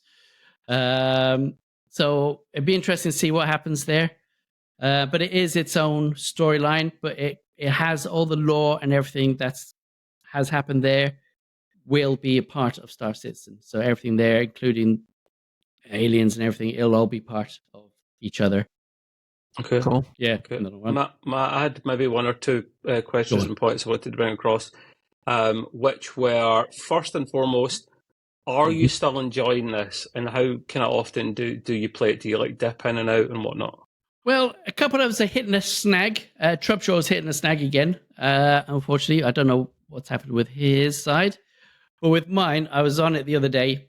So it'd be interesting to see what happens there. But it is its own storyline, but it has all the lore and everything has happened there will be a part of Star Citizen. So everything there, including aliens and everything, it'll all be part of each other. Okay. Cool. Yeah. Okay. I had maybe one or two questions and points I wanted to bring across, which were, first and foremost, are you still enjoying this, and how kind of often do you play it? Do you like dip in and out and whatnot? Well, a couple of us are hitting a snag. Trubshaw's hitting a snag again. Unfortunately, I don't know what's happened with his side. But with mine, I was on it the other day.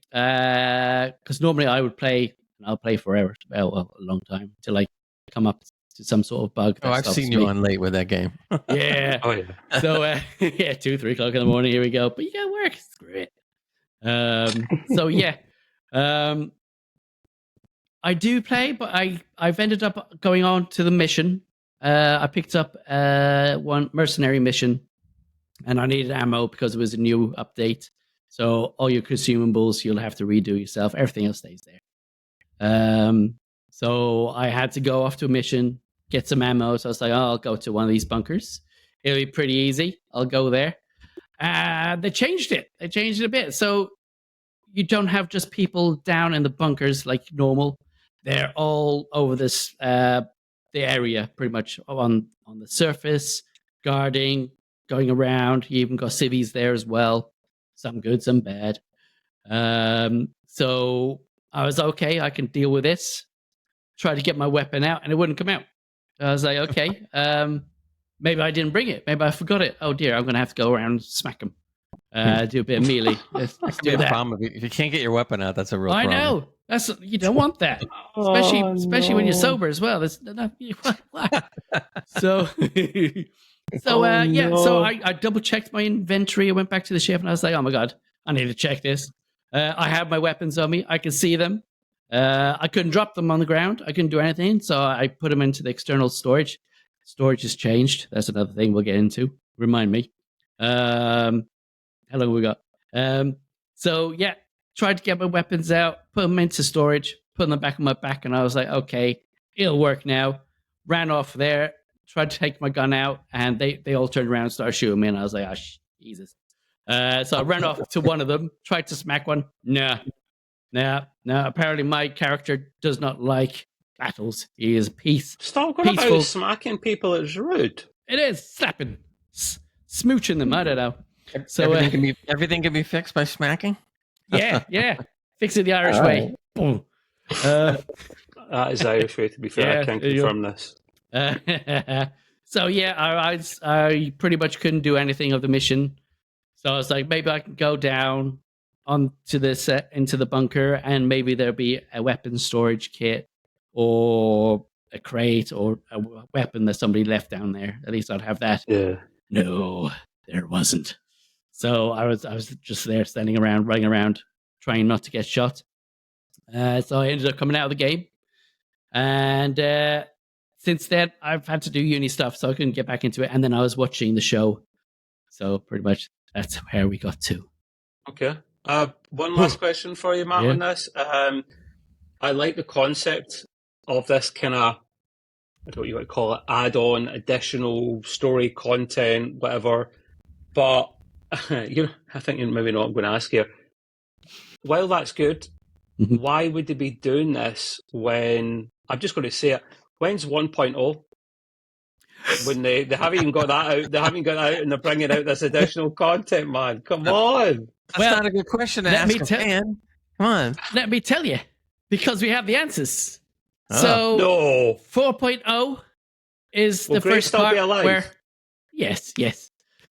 Because normally I would play, and I'll play forever, well, a long time, till I come up to some sort of bug. I've seen you on late with that game. Yeah. Oh, yeah. So, 2-3 o'clock in the morning, here we go. But you got work. Screw it. So, yeah. I do play, but I've ended up going on to the mission. I picked up one mercenary mission, and I needed ammo because it was a new update. So all your consumables you'll have to redo yourself. Everything else stays there. So I had to go off to a mission, get some ammo. So I was like, I'll go to one of these bunkers. It'll be pretty easy. I'll go there. They changed it. They changed it a bit. So you don't have just people down in the bunkers like normal. They're all over this the area, pretty much on the surface, guarding, going around. You even got civvies there as well. Some good, some bad. So I was okay. I can deal with this. Tried to get my weapon out, and it wouldn't come out. I was like, okay, maybe I didn't bring it. Maybe I forgot it. Oh dear, I'm going to have to go around and smack them. Do a bit of melee. Let's do that. Problem if you can't get your weapon out, that's a real problem. I know. You don't want that, especially when you're sober as well. So, So I double checked my inventory. I went back to the ship and I was like, oh my God, I need to check this. I have my weapons on me. I can see them. I couldn't drop them on the ground. I couldn't do anything. So I put them into the external storage. Storage has changed. That's another thing we'll get into. Remind me. How long have we got? So yeah, tried to get my weapons out, put them into storage, put them back on my back. And I was like, okay, it'll work now. Ran off there. Tried to take my gun out, and they all turned around and started shooting me, and I was like, oh, Jesus. So I ran off to one of them, tried to smack one. No. Apparently my character does not like battles. He is Stop going about smacking people. It's rude. It is. Slapping. Smooching them. I don't know. So everything can be fixed by smacking? Yeah. Fix it the Irish way. Boom. That is the Irish way, to be fair. I can confirm this. So yeah, I pretty much couldn't do anything of the mission. So I was like, maybe I can go down onto into the bunker, and maybe there'll be a weapon storage kit or a crate or a weapon that somebody left down there. At least I'd have that. Yeah. No, there wasn't. So I was just there standing around, running around, trying not to get shot. So I ended up coming out of the game, and since then, I've had to do uni stuff, so I couldn't get back into it. And then I was watching the show. So pretty much that's where we got to. Okay. One last question for you, Matt, on this. I like the concept of this kind of, I don't know what you would call it, add-on, additional story content, whatever. But, I think you maybe know what I'm going to ask here. While that's good, why would they be doing this when, I'm just going to say it, when's 1.0? When they haven't even got that out. They haven't got that out, and they're bringing out this additional content, man. Come on. That's not a good question to ask a fan. Come on. Let me tell you, because we have the answers. So, 4.0 is Will the Grace first still part be alive? where yes.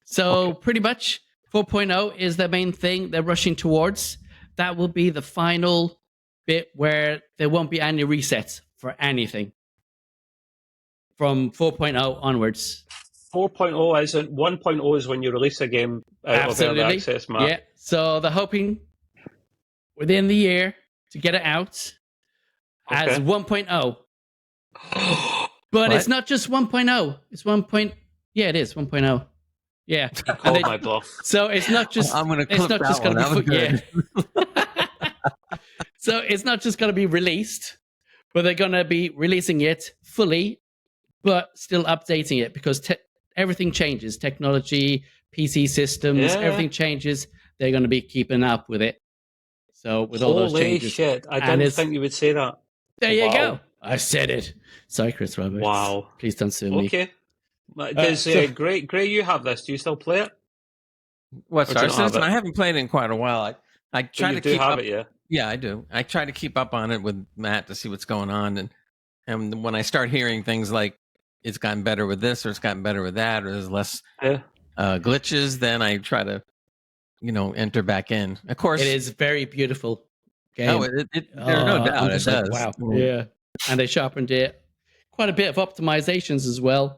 So pretty much 4.0 is the main thing they're rushing towards. That will be the final bit where there won't be any resets for anything from 4.0 onwards. 4.0 isn't. 1.0 is when you release a game out of early access, Matt. Yeah. So they're hoping within the year to get it out as 1.0. But it's not just 1.0. It's 1. Yeah, it is 1.0. Yeah. Called my bluff. So it's not just. I'm going to It's clip not just that going one. to be. That was good. Yeah. So it's not just going to be released, but they're going to be releasing it fully, but still updating it because everything changes. Technology, PC systems, everything changes. They're going to be keeping up with it. So with all those changes. Holy shit! I didn't think you would say that. There you go. I said it. Sorry, Chris Roberts. Wow. Please don't sue me. Okay. Does Gray, you have this? Do you still play it? What Star Citizen? I haven't played it in quite a while. I try to keep up. Yeah, I do. I try to keep up on it with Matt to see what's going on, and when I start hearing things like it's gotten better with this or it's gotten better with that or there's less glitches, then I try to enter back in. Of course, it is very beautiful game. Oh, there's no doubt it does. Wow. Yeah, and they sharpened it. Quite a bit of optimizations as well.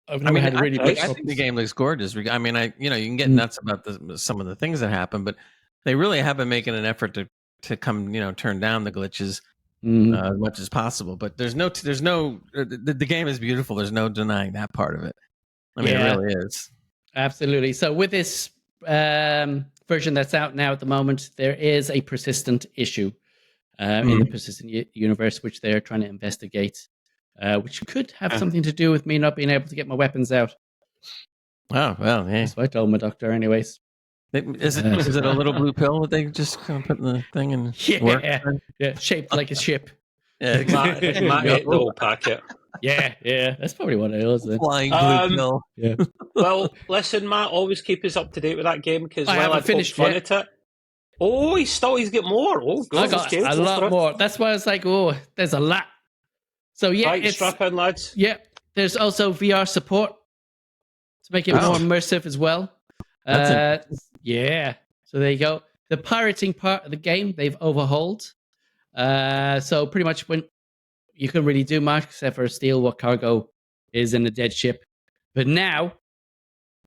I think the game looks gorgeous. I mean, you can get nuts about some of the things that happen, but they really have been making an effort to come, turn down the glitches as much as possible. But the game is beautiful. There's no denying that part of it. I mean, it really is. Absolutely. So with this version that's out now at the moment, there is a persistent issue in the persistent universe, which they're trying to investigate. Which could have something to do with me not being able to get my weapons out. Oh, well, yeah. That's what I told my doctor anyways. Is it a little blue pill that they just kind of put in the thing and work? Yeah, shaped like a ship. Yeah, exactly. Matt ate the whole packet. Yeah, that's probably what it was then. Flying blue pill. Yeah. Well, listen, Matt, always keep us up to date with that game because I haven't finished fun at it. Oh, he's got more. Oh, God, I got a lot more. That's why I was like, oh, there's a lot. So yeah, strap in, lads. Yeah, there's also VR support to make it more immersive as well. Yeah. So there you go. The pirating part of the game they've overhauled. So pretty much when you couldn't really do much except for steal what cargo is in a dead ship, but now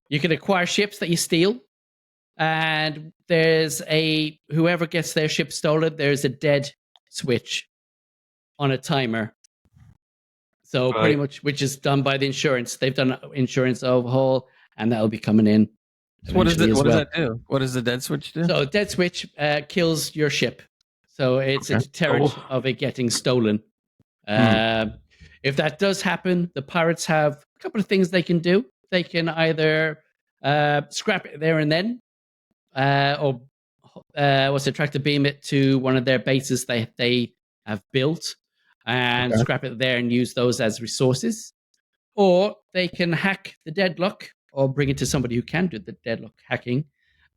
you can acquire ships that you steal, and there's whoever gets their ship stolen, there's a dead switch on a timer. So pretty much, which is done by the insurance. They've done an insurance overhaul, and that'll be coming in. So what does that do? What does the dead switch do? So dead switch kills your ship. So it's a deterrent of it getting stolen. If that does happen, the pirates have a couple of things they can do. They can either scrap it there and then, or tractor beam it to one of their bases they have built and scrap it there and use those as resources. Or they can hack the deadlock or bring it to somebody who can do the deadlock hacking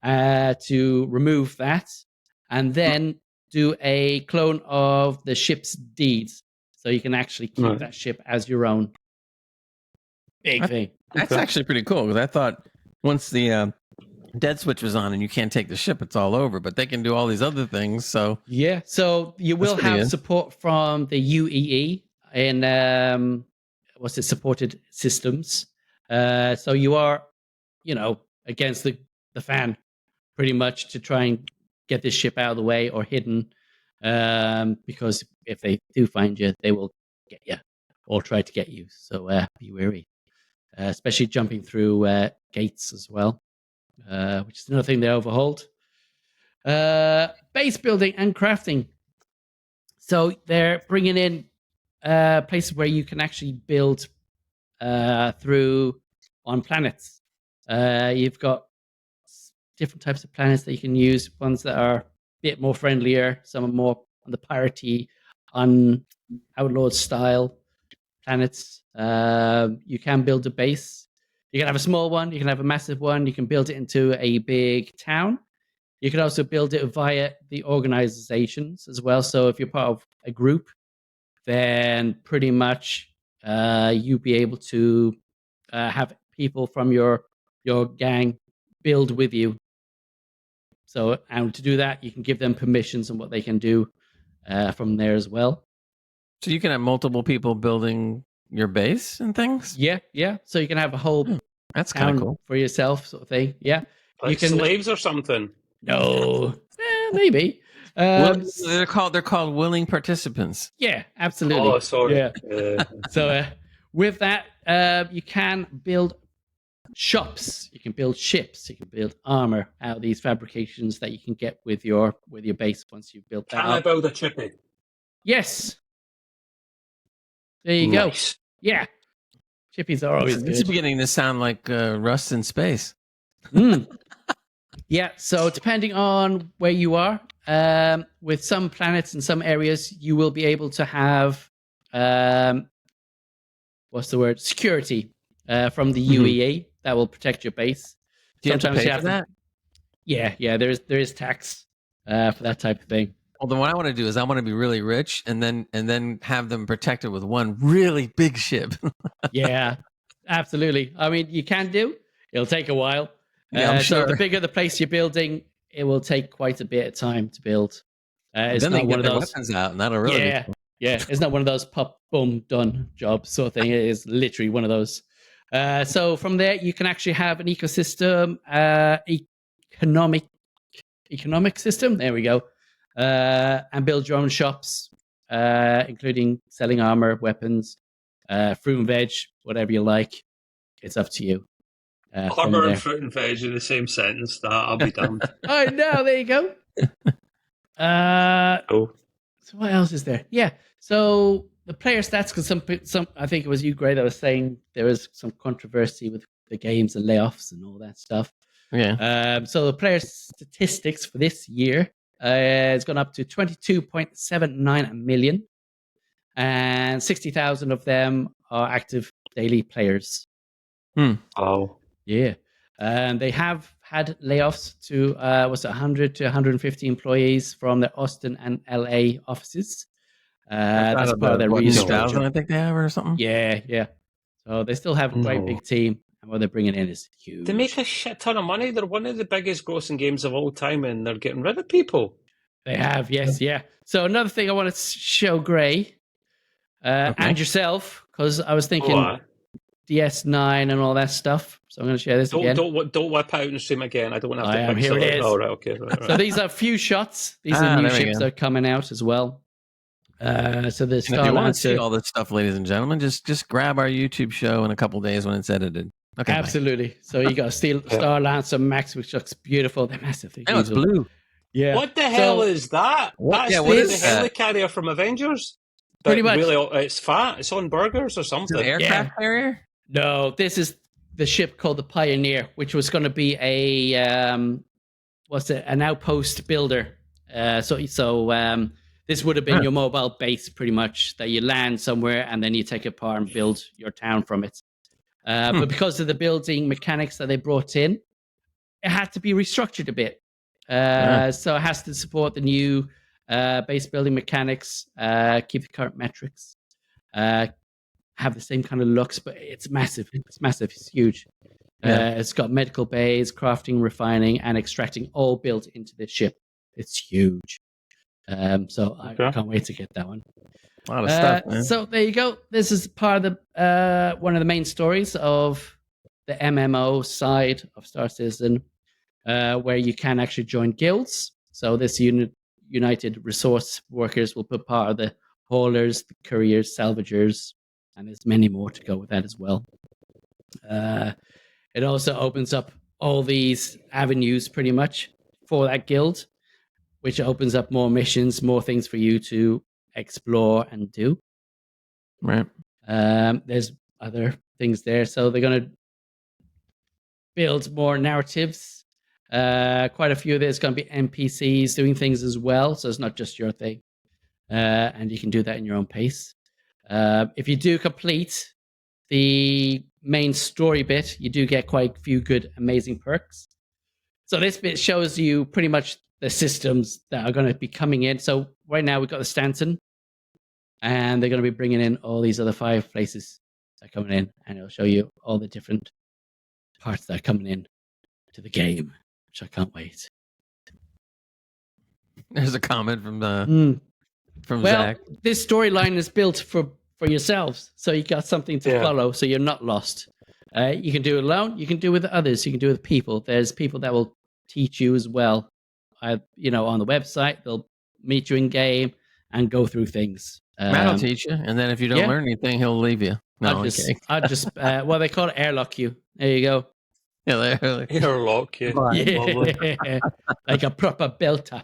to remove that and then do a clone of the ship's deeds. So you can actually keep that ship as your own. Big thing. That's actually pretty cool because I thought once the dead switch was on and you can't take the ship, it's all over. But they can do all these other things. So yeah, so you will have support from the UEE in supported systems. So you are, against the fan pretty much to try and get this ship out of the way or hidden. Because if they do find you, they will get you or try to get you. So be wary, especially jumping through gates as well, which is another thing they overhauled. Base building and crafting. So they're bringing in places where you can actually build through on planets. You've got different types of planets that you can use, ones that are bit more friendlier, some are more on the piratey, on Outlaws style planets. You can build a base. You can have a small one, you can have a massive one, you can build it into a big town. You can also build it via the organizations as well. So if you're part of a group, then pretty much you'll be able to have people from your gang build with you. So, and to do that, you can give them permissions on what they can do from there as well. So you can have multiple people building your base and things? Yeah. So you can have a whole That's kind of town cool. for yourself, sort of thing. Yeah. Like you can slaves or something. No, maybe. They're called willing participants. Yeah, absolutely. Oh, sorry. Yeah. So with that, you can build shops. You can build ships. You can build armor out of these fabrications that you can get with your base once you've built that Can I up. build a chippy? Yes. There you Nice. go. Yeah. Chippies are always This good. is beginning to sound like Rust in space. Yeah, so depending on where you are, with some planets and some areas, you will be able to have security from the UEA that will protect your base. Do you have to pay for that? Yeah, there is tax for that type of thing. Well, then what I want to do is I want to be really rich and then have them protected with one really big ship. Yeah, absolutely. I mean, you can do. It'll take a while. Yeah, I'm sure. So the bigger the place you're building, it will take quite a bit of time to build. It's then they not can one get of their those weapons out, and that'll really be cool. Yeah. It's not one of those pop, boom, done job sort of thing. It is literally one of those. So from there, you can actually have an ecosystem, economic system. There we go. And build your own shops, including selling armor, weapons, fruit and veg, whatever you like. It's up to you. Armor and fruit and veg in the same sentence. That I'll be damned. Oh no! There you go. Cool. So what else is there? Yeah. So the player stats, because some I think it was you, Gray, that was saying there was some controversy with the games and layoffs and all that stuff. Yeah. So the player statistics for this year has gone up to 22.79 million, and 60,000 of them are active daily players. Oh. Yeah. And they have had layoffs to 100 to 150 employees from the Austin and LA offices. That's part of their reason. 2,000, I think they have, or something. Yeah. So they still have a great big team, and what they're bringing in is huge. They make a shit ton of money. They're one of the biggest grossing games of all time, and they're getting rid of people. They have, yes, yeah. So another thing I want to show Gray and yourself, because I was thinking DS9 and all that stuff. So I'm going to share this again. Don't whip out and stream again. I don't want to have to Here it is. Oh, right, okay. Right. So these are a few shots. These are the new ships that are coming out as well. So the If you want to see all this stuff, ladies and gentlemen, just grab our YouTube show in a couple days when it's edited. Okay, absolutely. Bye. So you got Star Lancer Max, which looks beautiful. They're massive. Oh, it's blue. Yeah. What the hell is that? That's what is the helicarrier from Avengers. But pretty much. Really, it's fat. It's on burgers or something. Is it an aircraft carrier? No, this is the ship called the Pioneer, which was going to be an outpost builder. This would have been your mobile base, pretty much, that you land somewhere and then you take it apart and build your town from it. But because of the building mechanics that they brought in, it had to be restructured a bit. So it has to support the new base building mechanics, keep the current metrics, have the same kind of looks, but it's massive. It's huge. It's got medical bays, crafting, refining, and extracting all built into this ship. It's huge. So I can't wait to get that one. A lot of stuff, man. So there you go. This is part of the one of the main stories of the MMO side of Star Citizen, where you can actually join guilds. So this United Resource Workers will put part of the haulers, the couriers, salvagers, and there's many more to go with that as well. It also opens up all these avenues pretty much for that guild, which opens up more missions, more things for you to explore and do. Right. There's other things there. So they're going to build more narratives. Quite a few of there's going to be NPCs doing things as well. So it's not just your thing. And you can do that in your own pace. If you do complete the main story bit, you do get quite a few good, amazing perks. So this bit shows you pretty much the systems that are going to be coming in. So right now we've got the Stanton. and they're going to be bringing in all these other 5 places that are coming in, and it'll show you all the different parts that are coming in to the game, which I can't wait. There's a comment from Well, Zach. this storyline is built for yourselves, so you got something to follow, so you're not lost. You can do it alone. You can do it with others. You can do it with people. There's people that will teach you as well. On the website, they'll meet you in game and go through things. Matt will teach you, and then if you don't learn anything, he'll leave you. No, I'll just well, they call it airlock you. There you go. Yeah, like, airlock you. Yeah. Like a proper belter.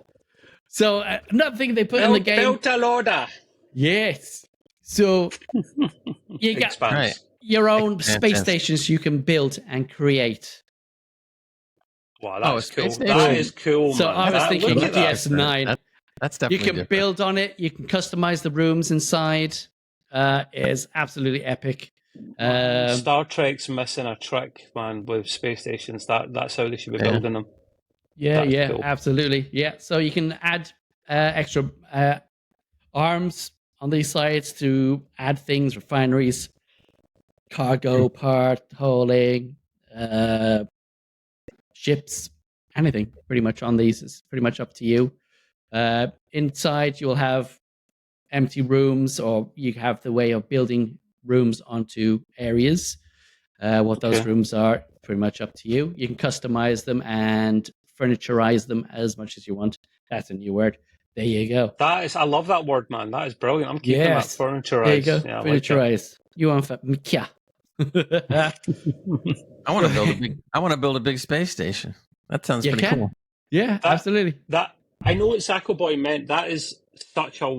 So another thing they put in the game. Belter loader. Yes. So you got your own space stations you can build and create. Wow, that's cool. Station? That is cool. So man. I was thinking DS9. That's definitely you can different. build on it. You can customize the rooms inside. It is absolutely epic. Star Trek's missing a trick, man, with space stations. That's how they should be building them. Yeah, cool. Absolutely. Yeah, so you can add extra arms on these sides to add things, refineries, cargo part hauling, ships, anything pretty much on these. It's pretty much up to you. Inside, you'll have empty rooms, or you have the way of building rooms onto areas. What those rooms are, pretty much up to you. You can customize them and furniturize them as much as you want. That's a new word. There you go. I love that word, man. That is brilliant. I'm keeping that furniturize. There you go. Yeah, Furniturize. You want Mikia. I want to build a big space station. That sounds pretty cool. Yeah, absolutely. That I know what Sacco Boy meant. That is such a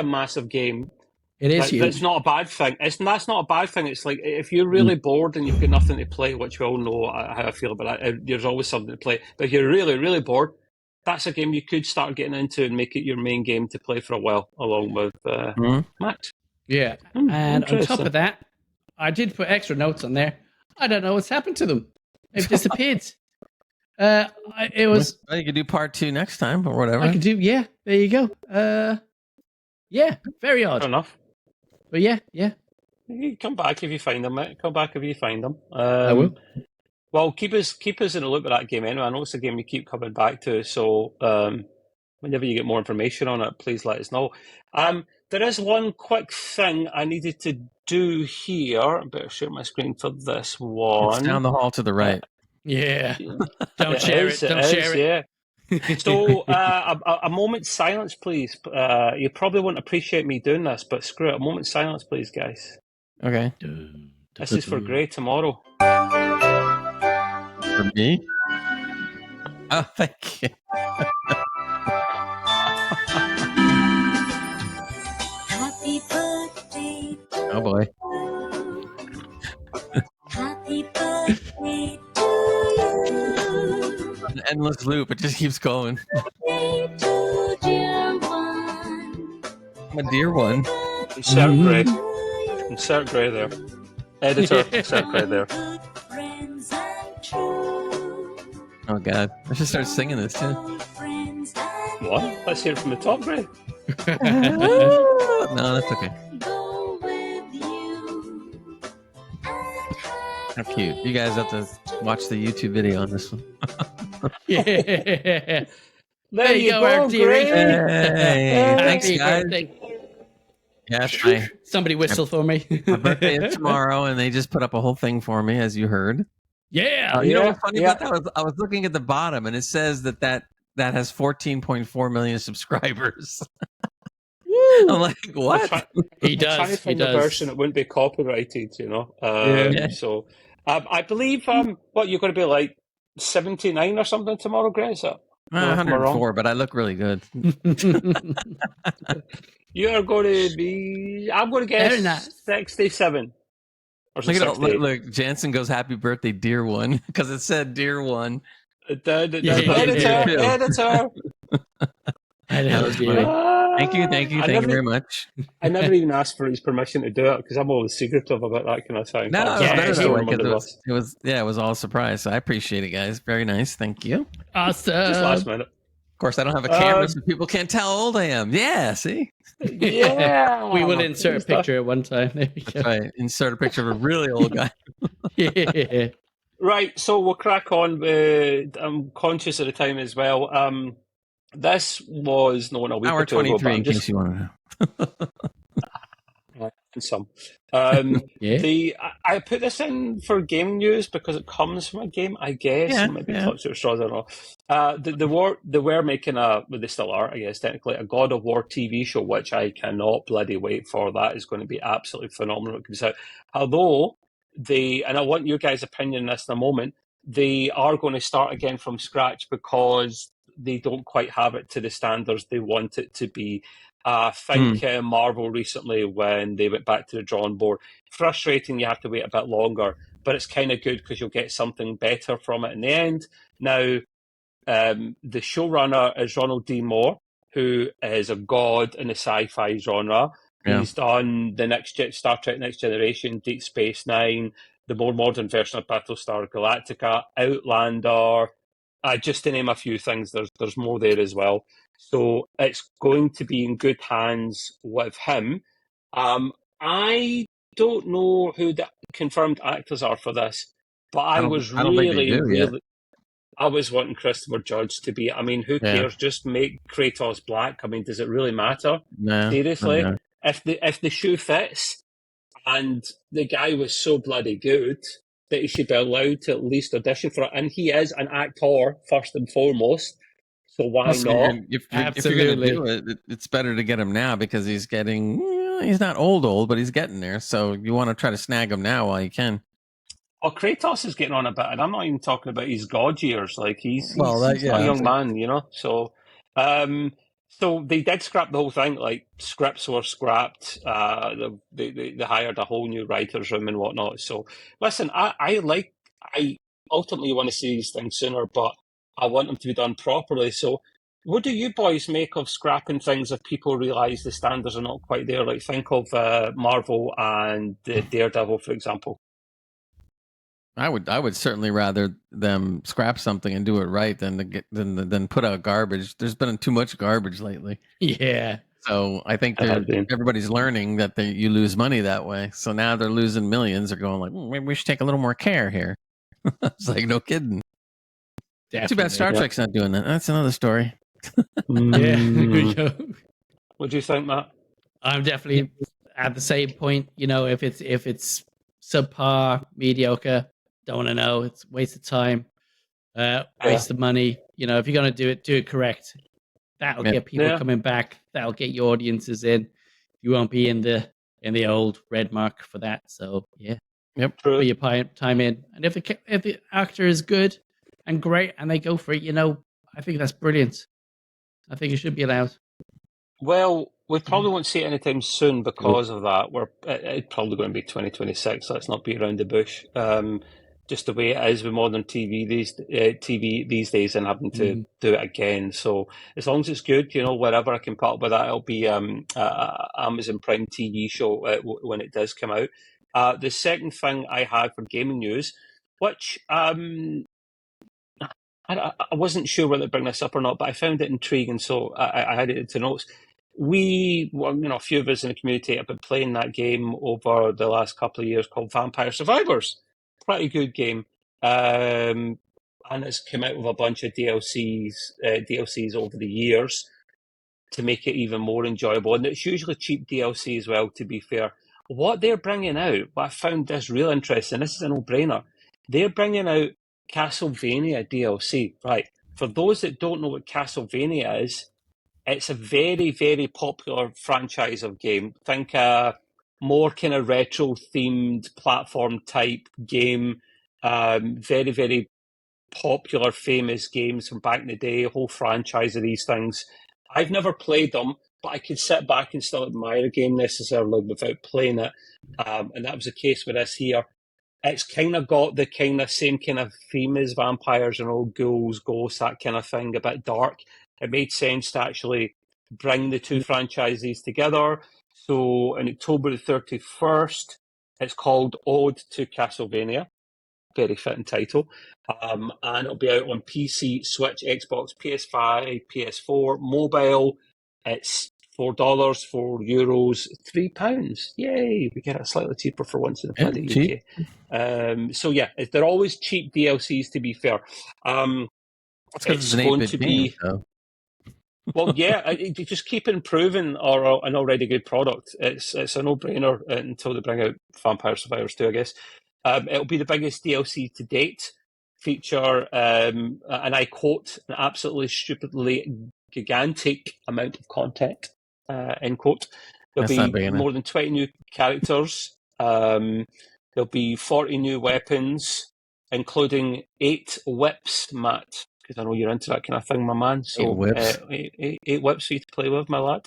massive game. It is huge. That's not a bad thing. That's not a bad thing. It's like if you're really bored and you've got nothing to play, which we all know how I feel about that. There's always something to play. But if you're really, really bored, that's a game you could start getting into and make it your main game to play for a while, along with Matt. Yeah, and on top of that, I did put extra notes on there. I don't know what's happened to them. They've disappeared. It was. Well, you could do part 2 next time or whatever. I could do. Yeah, there you go. Yeah, very odd. Fair enough. But yeah. You come back if you find them, mate. Come back if you find them. I will. Well, keep us in the loop of that game anyway. I know it's a game you keep coming back to, so whenever you get more information on it, please let us know. There is one quick thing I needed to do here. I better share my screen for this one. It's down the hall to the right. Yeah. Don't share it. Don't share it. Yeah. So, a moment's silence, please. You probably won't appreciate me doing this, but screw it. A moment's silence, please, guys. Okay. This is for Gray tomorrow. For me? Oh, thank you. Happy birthday. Oh, boy. Happy birthday to you. An endless loop. It just keeps going. Birthday to dear one. I'm a dear one. Insert Gray. Insert Gray there. Editor, insert Gray there. Good friends and true. Oh, God. I should start singing this, too. Good friends and What? Let's hear it from the top, Gray. No, that's okay. go with you. And How cute. You guys have to watch the YouTube video on this one. Yeah. There you go, Gray. Gray. Hey, thanks, Happy guys. birthday. Yes, Somebody whistle for me. my birthday is tomorrow, and they just put up a whole thing for me, as you heard. Yeah. You know what's funny about that? I was looking at the bottom, and it says that has 14.4 million subscribers. I'm like, what? He I'm trying to does. He find a does. version that wouldn't be copyrighted, you know. Yeah. So, I believe, what, you're going to be like 79 or something tomorrow, Gray? Is that? Am I 104, but I look really good. You are going to be, I'm going to Very guess nice. 67. Or Look at 68. look, Jansen goes, "Happy birthday, dear one," because it said "dear one." Editor. That was good. Thank you very much. I never even asked for his permission to do it because I'm always secretive about that kind of thing. No, But it was Yeah, better he that way, remember 'cause it was a surprise. So I appreciate it, guys. Very nice. Thank you. Awesome. just last minute. Of course, I don't have a camera, Um, so people can't tell how old I am. Yeah, see? yeah. We will insert a Stuff. picture at one time. There we That's go. right. Insert a picture of a really old guy. Yeah. Right, so we'll crack on. I'm conscious of the time as well. This was known a week or Hour two ago, but 23, I'm in just case you want to know. some. Yeah. I put this in for game news because it comes from a game, I guess. Yeah, Maybe yeah. clutch at straws, I don't know. They were making well, they still are, I guess, technically, a God of War TV show, which I cannot bloody wait for. That is going to be absolutely phenomenal. It comes out. Although and I want your guys' opinion on this in a moment, they are going to start again from scratch because they don't quite have it to the standards they want it to be. I think Marvel recently, when they went back to the drawing board, frustrating, you have to wait a bit longer, but it's kind of good because you'll get something better from it in the end. Now, the showrunner is Ronald D. Moore, who is a god in the sci-fi genre. Yeah. He's done the Star Trek Next Generation, Deep Space Nine, the more modern version of Battlestar Galactica, Outlander, just to name a few things. There's more there as well. So it's going to be in good hands with him. I don't know who the confirmed actors are for this, but I don't was think they really, do yet. really, I was wanting Christopher Judge to be. I mean, who Yeah. cares? Just make Kratos black. I mean, does it really matter? Nah, Seriously, nah. if the shoe fits, and the guy was so bloody good that he should be allowed to at least audition for it, and he is an actor first and foremost. So why Also, not? if you're going to do it, it's better to get him now because he's not old, but he's getting there. So you want to try to snag him now while you can. Well, Kratos is getting on a bit, and I'm not even talking about his god years. Like he's not a young man, you know. So, so they did scrap the whole thing. Like scripts were scrapped. They hired a whole new writers' room and whatnot. So, listen, I ultimately want to see these things sooner, but I want them to be done properly. So, what do you boys make of scrapping things if people realise the standards are not quite there? Like think of Marvel and Daredevil, for example. I would certainly rather them scrap something and do it right than put out garbage. There's been too much garbage lately. Yeah. So I think everybody's learning that you lose money that way. So now they're losing millions. They're going like, maybe we should take a little more care here. It's like, no kidding. Definitely. Too bad Star Trek's not doing that. That's another story. Yeah. What do you think, Matt? I'm definitely at the same point. You know, if it's subpar, mediocre, don't want to know. It's a waste of time, waste of money. You know, if you're gonna do it correct. That'll get people coming back. That'll get your audiences in. You won't be in the old red mark for that. So yeah, True. put your time in. And if the actor is good and great and they go for it, you know, I think that's brilliant. I think it should be allowed. Well, we probably won't see it anytime soon because of that. It's probably going to be 2026. Let's not beat around the bush. Just the way it is with modern TV these days, and having to do it again. So as long as it's good, you know, wherever I can put up with that, it'll be Amazon Prime TV show when it does come out. The second thing I had for gaming news, which I wasn't sure whether to bring this up or not, but I found it intriguing, so I had it into notes. A few of us in the community have been playing that game over the last couple of years called Vampire Survivors. Pretty good game. And it's come out with a bunch of DLCs over the years to make it even more enjoyable. And it's usually cheap DLC as well, to be fair. What they're bringing out, what I found this real interesting, this is a no-brainer. They're bringing out Castlevania DLC. Right. For those that don't know what Castlevania is, it's a very, very popular franchise of game. Think more kind of retro-themed platform type game. Very, very popular, famous games from back in the day, a whole franchise of these things. I've never played them, but I could sit back and still admire a game necessarily without playing it. And that was the case with this here. It's kind of got the kind of same kind of theme as vampires, you know, ghouls, ghosts, that kind of thing, a bit dark. It made sense to actually bring the two franchises together. So on October the 31st, it's called Ode to Castlevania. very fitting title. And it'll be out on PC, Switch, Xbox, PS5, PS4, mobile. It's $4, €4, £3. Yay! We get it slightly cheaper for once in the planet cheap. UK. So yeah, they're always cheap DLCs. To be fair, That's because it's an going 8-bit to game. be. So. Well, yeah, you just keep improving an already good product. It's a no-brainer until they bring out Vampire Survivors 2, I guess. It'll be the biggest DLC to date. Feature, and I quote, an absolutely stupidly gigantic amount of content, end quote. There'll That's not big be enough. more than 20 new characters. There'll be 40 new weapons, including 8 whips, Matt, because I know you're into that kind of thing, my man. So 8 whips. eight whips for you to play with, my lad.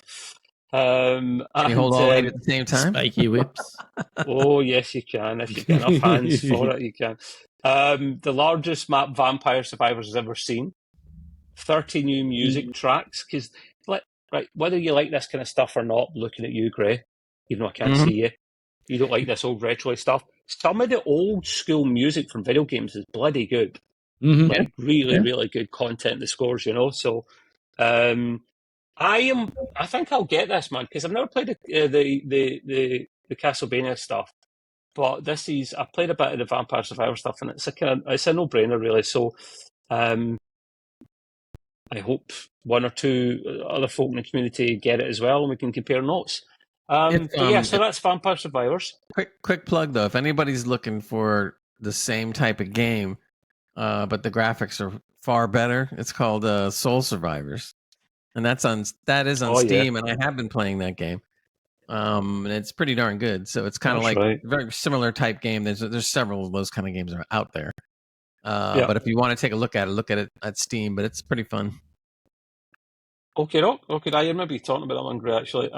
Can you hold all 8 at the same time? Spiky whips. Oh, yes, you can. If you get enough hands for it, you can. The largest map Vampire Survivors has ever seen. 30 new music tracks. Because, right, whether you like this kind of stuff or not, looking at you, Gray, even though I can't see you, you don't like this old retro stuff. Some of the old school music from video games is bloody good. Like, really good content, the scores, you know. So, I think I'll get this, man, because I've never played the Castlevania stuff. But I've played a bit of the Vampire Survivor stuff, and it's a no-brainer, really. So, I hope one or two other folk in the community get it as well, and we can compare notes. But yeah, so that's Vampire Survivors. Quick plug though, if anybody's looking for the same type of game, but the graphics are far better, it's called Soul Survivors, and that is on Steam, and I have been playing that game. And it's pretty darn good. So it's kind of like a very similar type game. There's several of those kind of games that are out there. But if you want to take a look at it at Steam. But it's pretty fun. Okay, you're maybe talking about that one, Gray, actually.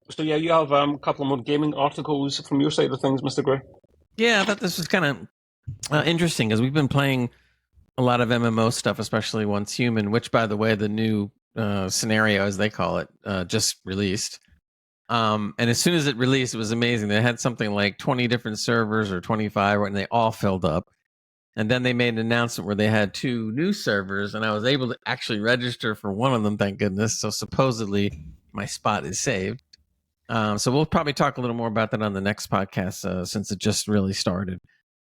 So yeah, you have a couple more gaming articles from your side of things, Mr. Gray. Yeah, I thought this was kind of interesting because we've been playing a lot of MMO stuff, especially Once Human, which, by the way, the new scenario, as they call it, just released. And as soon as it released, it was amazing. They had something like 20 different servers or 25, and they all filled up. And then they made an announcement where they had 2 new servers, and I was able to actually register for one of them, thank goodness. So supposedly my spot is saved. So we'll probably talk a little more about that on the next podcast since it just really started.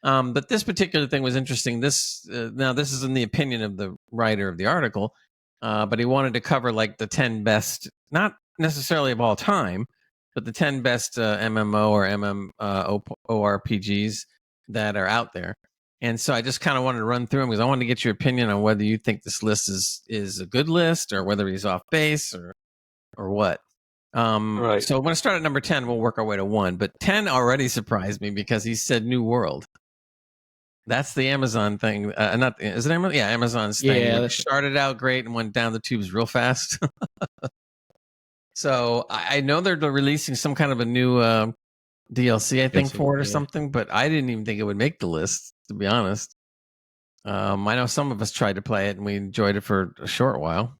But this particular thing was interesting. Now this is in the opinion of the writer of the article, but he wanted to cover like the 10 best, not necessarily of all time, but the 10 best MMO or MMORPGs that are out there. And so I just kind of wanted to run through them because I wanted to get your opinion on whether you think this list is a good list or whether he's off base or what. Right. So I'm going to start at number 10. We'll work our way to 1. But 10 already surprised me because he said New World. That's the Amazon thing. Is it Amazon? Yeah, Amazon's thing. Yeah, Which started out great and went down the tubes real fast. So I know they're releasing some kind of a new DLC, I think, for it or something, but I didn't even think it would make the list, to be honest. I know some of us tried to play it and we enjoyed it for a short while.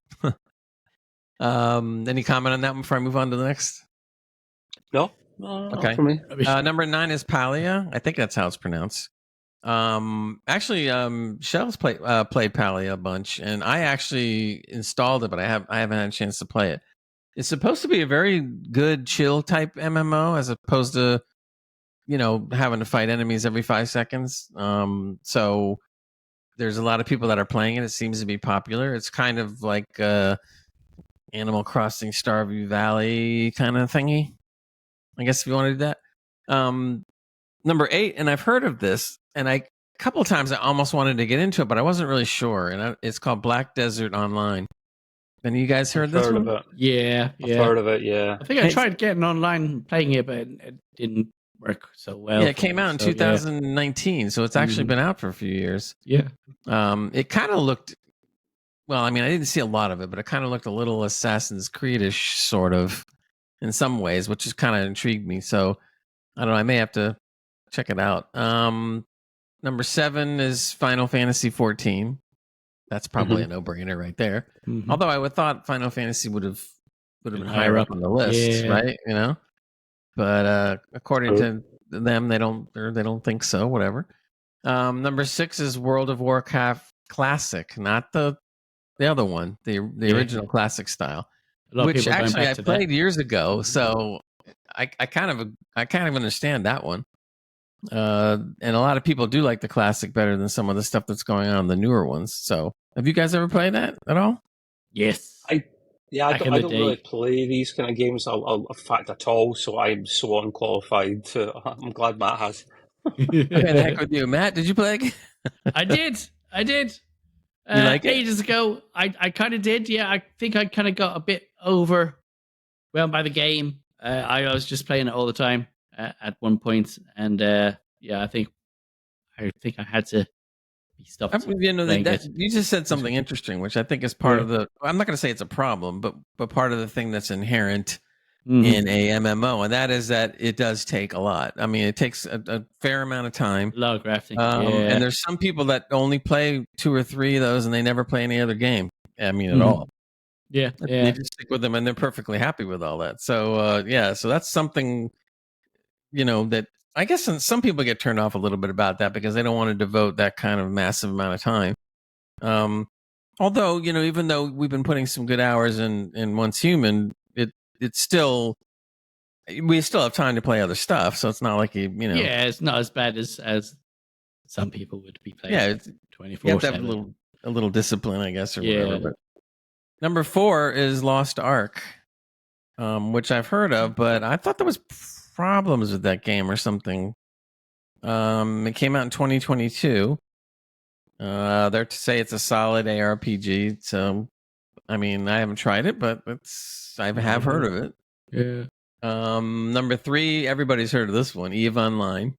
Any comment on that before I move on to the next? No. Okay. For me. Number 9 is Palia. I think that's how it's pronounced. Actually, Shell's played Palia a bunch, and I actually installed it, but I haven't had a chance to play it. It's supposed to be a very good chill type MMO as opposed to, having to fight enemies every 5 seconds. So there's a lot of people that are playing it. It seems to be popular. It's kind of like Animal Crossing Stardew Valley kind of thingy, I guess, if you want to do that. Number 8, and I've heard of this, and a couple of times I almost wanted to get into it, but I wasn't really sure. And it's called Black Desert Online. Any of you guys heard this one? Yeah. I've heard of it, yeah. I think I tried getting online playing it, but it didn't work so well. Yeah, it came out in 2019, so it's actually been out for a few years. Yeah. It kind of looked, well, I mean, I didn't see a lot of it, but it kind of looked a little Assassin's Creed-ish sort of in some ways, which just kind of intrigued me. So, I don't know, I may have to check it out. Number 7 is Final Fantasy 14. That's probably a no-brainer right there. Mm-hmm. Although I would thought Final Fantasy would have been higher up on the list, right? But according to them, they don't think so. Whatever. Number 6 is World of Warcraft Classic, not the other one, the original classic style, A lot of which people are going actually back I to played that. years ago. So I kind of understand that one. And a lot of people do like the classic better than some of the stuff that's going on in the newer ones. So have you guys ever played that at all? Yes. I Back in I the don't day. really play these kind of games, in fact, at all. So I'm so unqualified. I'm glad Matt has. Okay, the heck with you, Matt. Did you play? I did. You like it? Ages ago, I kind of did. Yeah, I think I kind of got a bit overwhelmed by the game. I was just playing it all the time at one point, and yeah, I think I had to be stopped You know playing that it. you just said something interesting, which I think is part Yeah. of the. I'm not going to say it's a problem, but part of the thing that's inherent Mhm. in a MMO, and that is that it does take a lot. I mean, it takes a fair amount of time. A lot of grafting. Yeah. And there's some people that only play 2 or 3 of those, and they never play any other game. I mean, at Mhm. all. Yeah. They Yeah. just stick with them, and they're perfectly happy with all that. So, yeah, so that's something, that I guess some people get turned off a little bit about that because they don't want to devote that kind of massive amount of time. Although, even though we've been putting some good hours in Once Human, it's still, we still have time to play other stuff. So it's not like Yeah, it's not as bad as some people would be playing. Yeah, you have to have 24/7. a little discipline, I guess, or Yeah. whatever. But number 4 is Lost Ark, which I've heard of, but I thought there was problems with that game or something. It came out in 2022. They're to say it's a solid ARPG. So, I mean, I haven't tried it, but I have heard of it. Yeah. Number 3, everybody's heard of this one, EVE Online.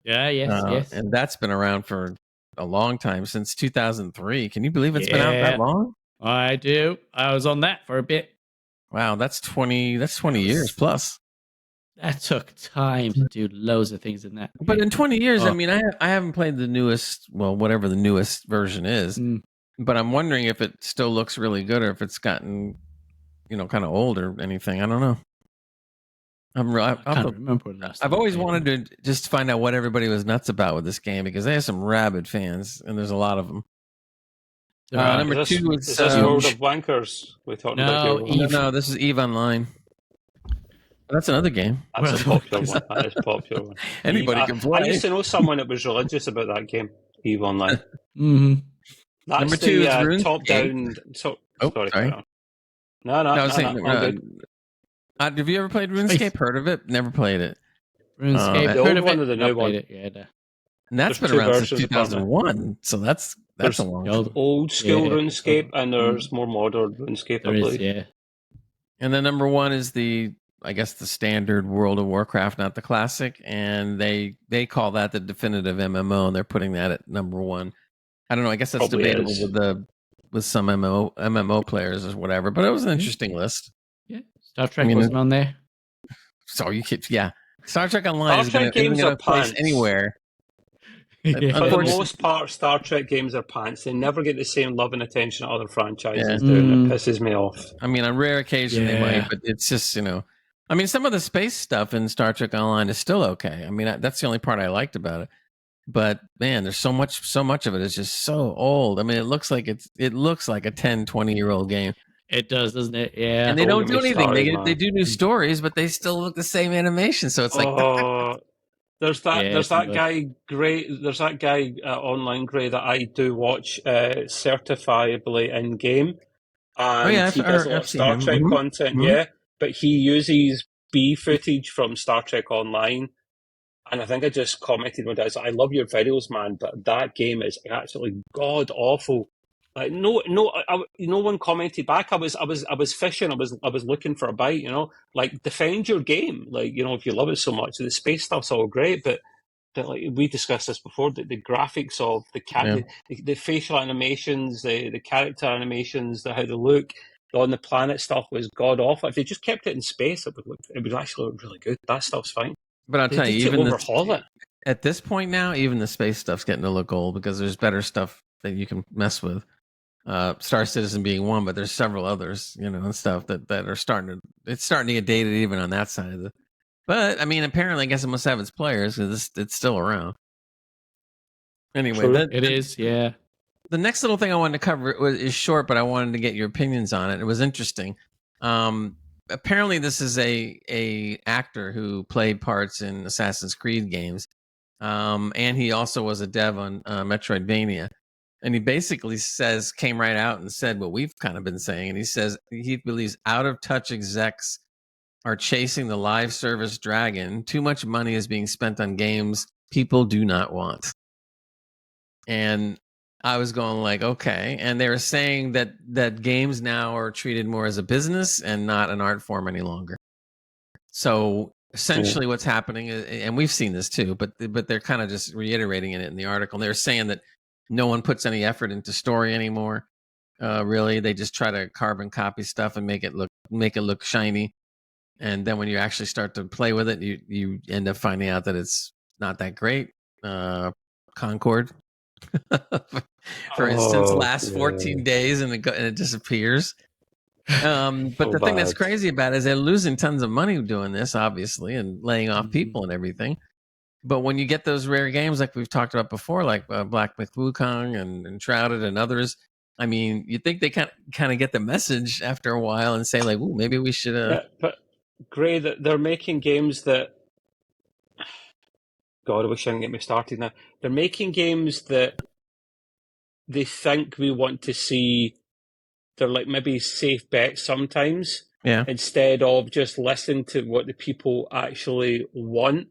Yeah. Yes. Yes. And that's been around for a long time, since 2003. Can you believe it's been out that Yeah. long? I do. I was on that for a bit. Wow, that's 20 years plus. That took time to do loads of things in that. But in 20 years, I Oh. mean, I haven't played the newest, well, whatever the newest version is. Mm. But I'm wondering if it still looks really good, or if it's gotten, kind of old or anything. I don't know. I can't remember when last I've time I always played it. wanted to just find out what everybody was nuts about with this game, because they have some rabid fans, and there's a lot of them. There are. Number Is this, 2 is is this World of Wankers we're talking No, about here? no, this is EVE Online. That's another game. That's a popular one. That is a popular one. Anybody Eve, can I play. used to know someone that was religious about that game, EVE Online. Mm-hmm. That's Number 2 the is RuneScape. top-down. Sorry. sorry. No, I was saying, all good. have you ever played RuneScape? Heard of it? Never played it. RuneScape. The Heard old of one it? or the Not new played one? it. Yeah. No. And that's There's been two around since versions, apparently. 2001. So that's There's a long The time. old- Old school Yeah. RuneScape, and there's more modern RuneScape, There I is. believe. Yeah. And then number 1 is the standard World of Warcraft, not the classic. And they call that the definitive MMO, and they're putting that at number 1. I don't know. I guess that's Probably debatable is. with some MMO players or whatever. But it was an interesting list. Yeah. Star Trek I mean, wasn't on there. So you keep, Star Trek Online Star is Trek going games to are place pants. anywhere. For the Unfortunately- most part, Star Trek games are pants. They never get the same love and attention that other franchises Yeah. do, and Mm. it pisses me off. I mean, on rare occasion they Yeah. might, but it's just, I mean, some of the space stuff in Star Trek Online is still okay. I mean, that's the only part I liked about it. But man, there's so much of it is just so old. I mean, it looks like a 10, 20-year-old game. It does, doesn't it? Yeah. And they Don't don't get do me anything. started, They man. do new stories, but they still look the same animation. So it's like, Oh, there's that. Yeah, There's that but- guy, Gray. There's that guy online, Gray, that I do watch certifiably in game, and yeah, he does a lot I've of seen Star him. Trek Mhm. content. Mhm. Yeah, but he uses B footage from Star Trek Online, and I think I just commented one day, I love your videos, man, but that game is absolutely god awful. Like no one commented back. I was fishing. I was looking for a bite. Like defend your game. Like if you love it so much, the space stuff's all great, but like we discussed this before, the graphics of the facial animations, the character animations, how they look on the planet stuff was god awful. If they just kept it in space, it would actually look really good. That stuff's fine. But I'll They tell need you, to even overhaul it. at this point now, even the space stuff's getting to look old, because there's better stuff that you can mess with. Star Citizen being one, but there's several others, and stuff that are starting to get dated even on that side of it. But I mean, apparently, I guess it must have its players, because it's still around. Anyway, True. It is, yeah. the next little thing I wanted to cover is short, but I wanted to get your opinions on it. It was interesting. Apparently, this is a actor who played parts in Assassin's Creed games, and he also was a dev on Metroidvania. And he basically came right out and said what we've kind of been saying. And he says he believes out of touch execs are chasing the live service dragon. Too much money is being spent on games people do not want. And I was going like, okay. And they were saying that games now are treated more as a business and not an art form any longer. So essentially what's happening is, and we've seen this too, but they're kind of just reiterating it in the article. They're saying that no one puts any effort into story anymore. Really, they just try to carbon copy stuff and make it look shiny. And then when you actually start to play with it, you end up finding out that it's not that great. Concord, for instance, lasts 14 days and it disappears. But the thing that's crazy about it is they're losing tons of money doing this, obviously, and laying off people and everything. But when you get those rare games like we've talked about before, like Black Myth Wukong and Shrouded and others, I mean, you think they kind of get the message after a while and say like, "Ooh, maybe we should." Yeah, but Gray, that they're making games that. God, I wish I didn't get me started now. They're making games that they think we want to see. They're like maybe safe bets sometimes, Yeah. instead of just listening to what the people actually want.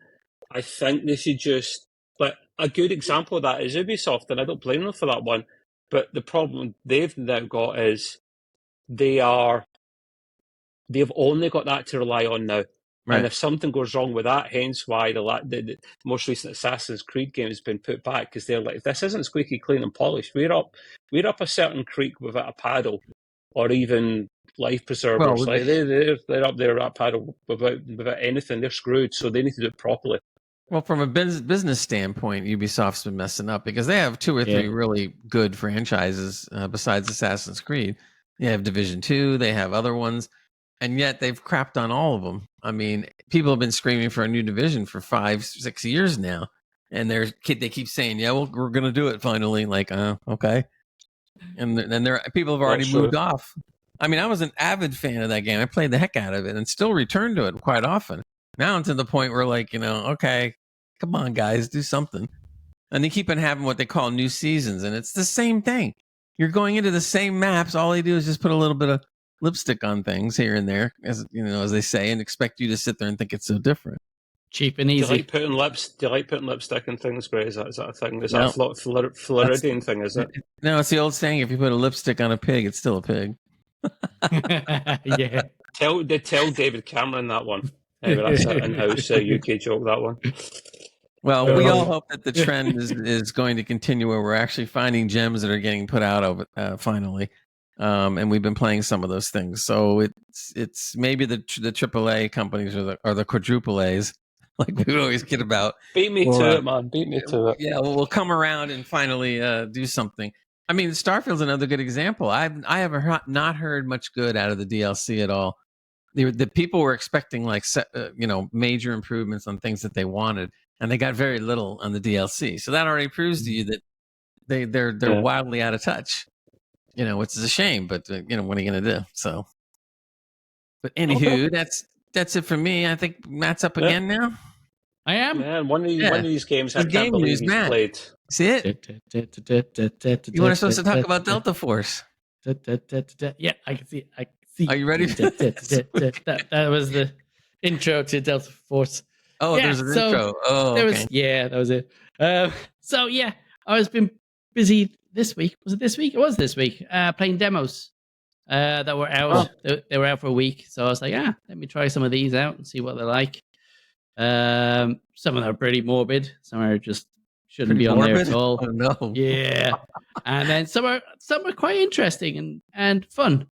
I think they should just, like, a good example of that is Ubisoft, and I don't blame them for that one. But the problem they've now got is they've only got that to rely on now. Right. And if something goes wrong with that, hence why the most recent Assassin's Creed game has been put back, because they're like, if this isn't squeaky clean and polished, we're up a certain creek without a paddle, or even life preservers. Well, like they're up there at a paddle without anything. They're screwed, so they need to do it properly. Well, from a business standpoint, Ubisoft's been messing up because they have 2 or 3 really good franchises besides Assassin's Creed. They have Division 2, they have other ones, and yet they've crapped on all of them. I mean, people have been screaming for a new Division for 5-6 years now, and they keep saying, "Yeah, well, we're going to do it finally." Like, okay, and then people have already moved off. I mean, I was an avid fan of that game. I played the heck out of it and still return to it quite often. Now I'm to the point where, like, okay, come on, guys, do something. And they keep on having what they call new seasons, and it's the same thing. You're going into the same maps. All they do is just put a little bit of lipstick on things here and there, as they say, and expect you to sit there and think it's so different. Cheap and easy. Do you like putting lipstick in things, Gray? Is that a thing? Is that a Floridian thing? Is it? No, it's the old saying: if you put a lipstick on a pig, it's still a pig. Yeah. Tell David Cameron that one. Anyway, that's an in-house UK joke, that one. Well, we all hope that the trend is going to continue, where we're actually finding gems that are getting put out of it finally. And we've been playing some of those things. So it's maybe the AAA companies or the quadruple A's, like we always kid about. Beat me to it, man. Beat me to it. Yeah, we'll come around and finally do something. I mean, Starfield's another good example. I have not heard much good out of the DLC at all. The people were expecting like major improvements on things that they wanted, and they got very little on the DLC. So that already proves to you that they're wildly out of touch. Which is a shame, but what are you going to do? So, but anywho, that's it for me. I think Matt's up again now. I am. Man, one of these games I can't believe he's played. See it? You want us to talk about Delta Force? Yeah, I can see. Are you ready? That was the intro to Delta Force. Oh, there's an intro. Oh, okay. That was it. So yeah, I was been busy this week. Was it this week? It was this week. Playing demos that were out. They were out for a week, so I was like, let me try some of these out and see what they're like. Some of them are pretty morbid. Some are just shouldn't be on there at all. Oh no. Yeah, and then some are quite interesting and fun.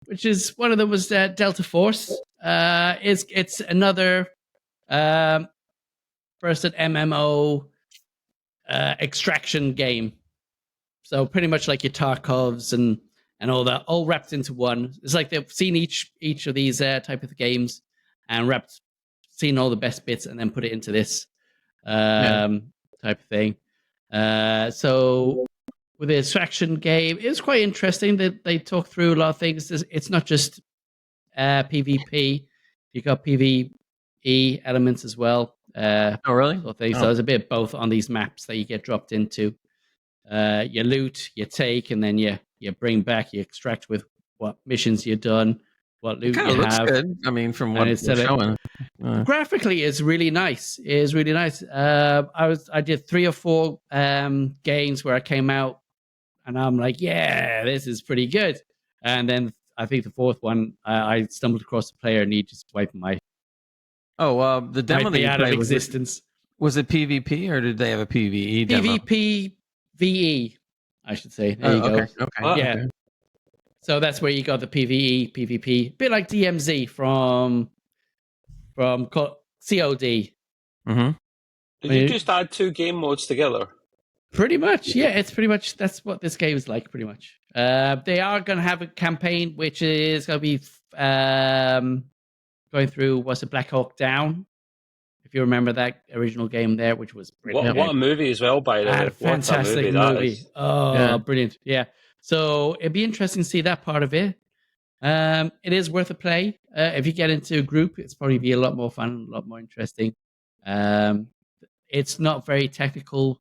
Which is one of them was Delta Force. It's another person MMO extraction game. So pretty much like your Tarkovs and all that, all wrapped into one. It's like they've seen each of these type of games and seen all the best bits and then put it into this type of thing. So with the extraction game, it was quite interesting that they talk through a lot of things. It's not just PvP. You got PvE elements as well. Oh, really? So there's a bit of both on these maps that you get dropped into. You loot, you take, and then you bring back, you extract with what missions you've done, what loot It you looks have. good. I mean, from what And it's it's showing. graphically, it's really nice. It is really nice. I did 3 or 4 games where I came out, and I'm like, yeah, this is pretty good. And then I think the 4th one, I stumbled across a player, and he just wiped my the demo that you out of played, existence. was it PvP or did they have a PvE demo? PvP VE, I should say. There you go. Okay. Yeah. Okay. So that's where you got the PvE, PvP, a bit like DMZ from COD. Mm-hmm. Did you just add 2 game modes together? Pretty much, yeah. It's pretty much that's what this game is like. Pretty much. They are going to have a campaign which is going to be going through what's it, Black Hawk Down. If you remember that original game there, which was brilliant. What a movie as well, by the way. Fantastic movie. Oh, yeah. Brilliant. Yeah. So it'd be interesting to see that part of it. It is worth a play. If you get into a group, it's probably be a lot more fun, a lot more interesting. It's not very technical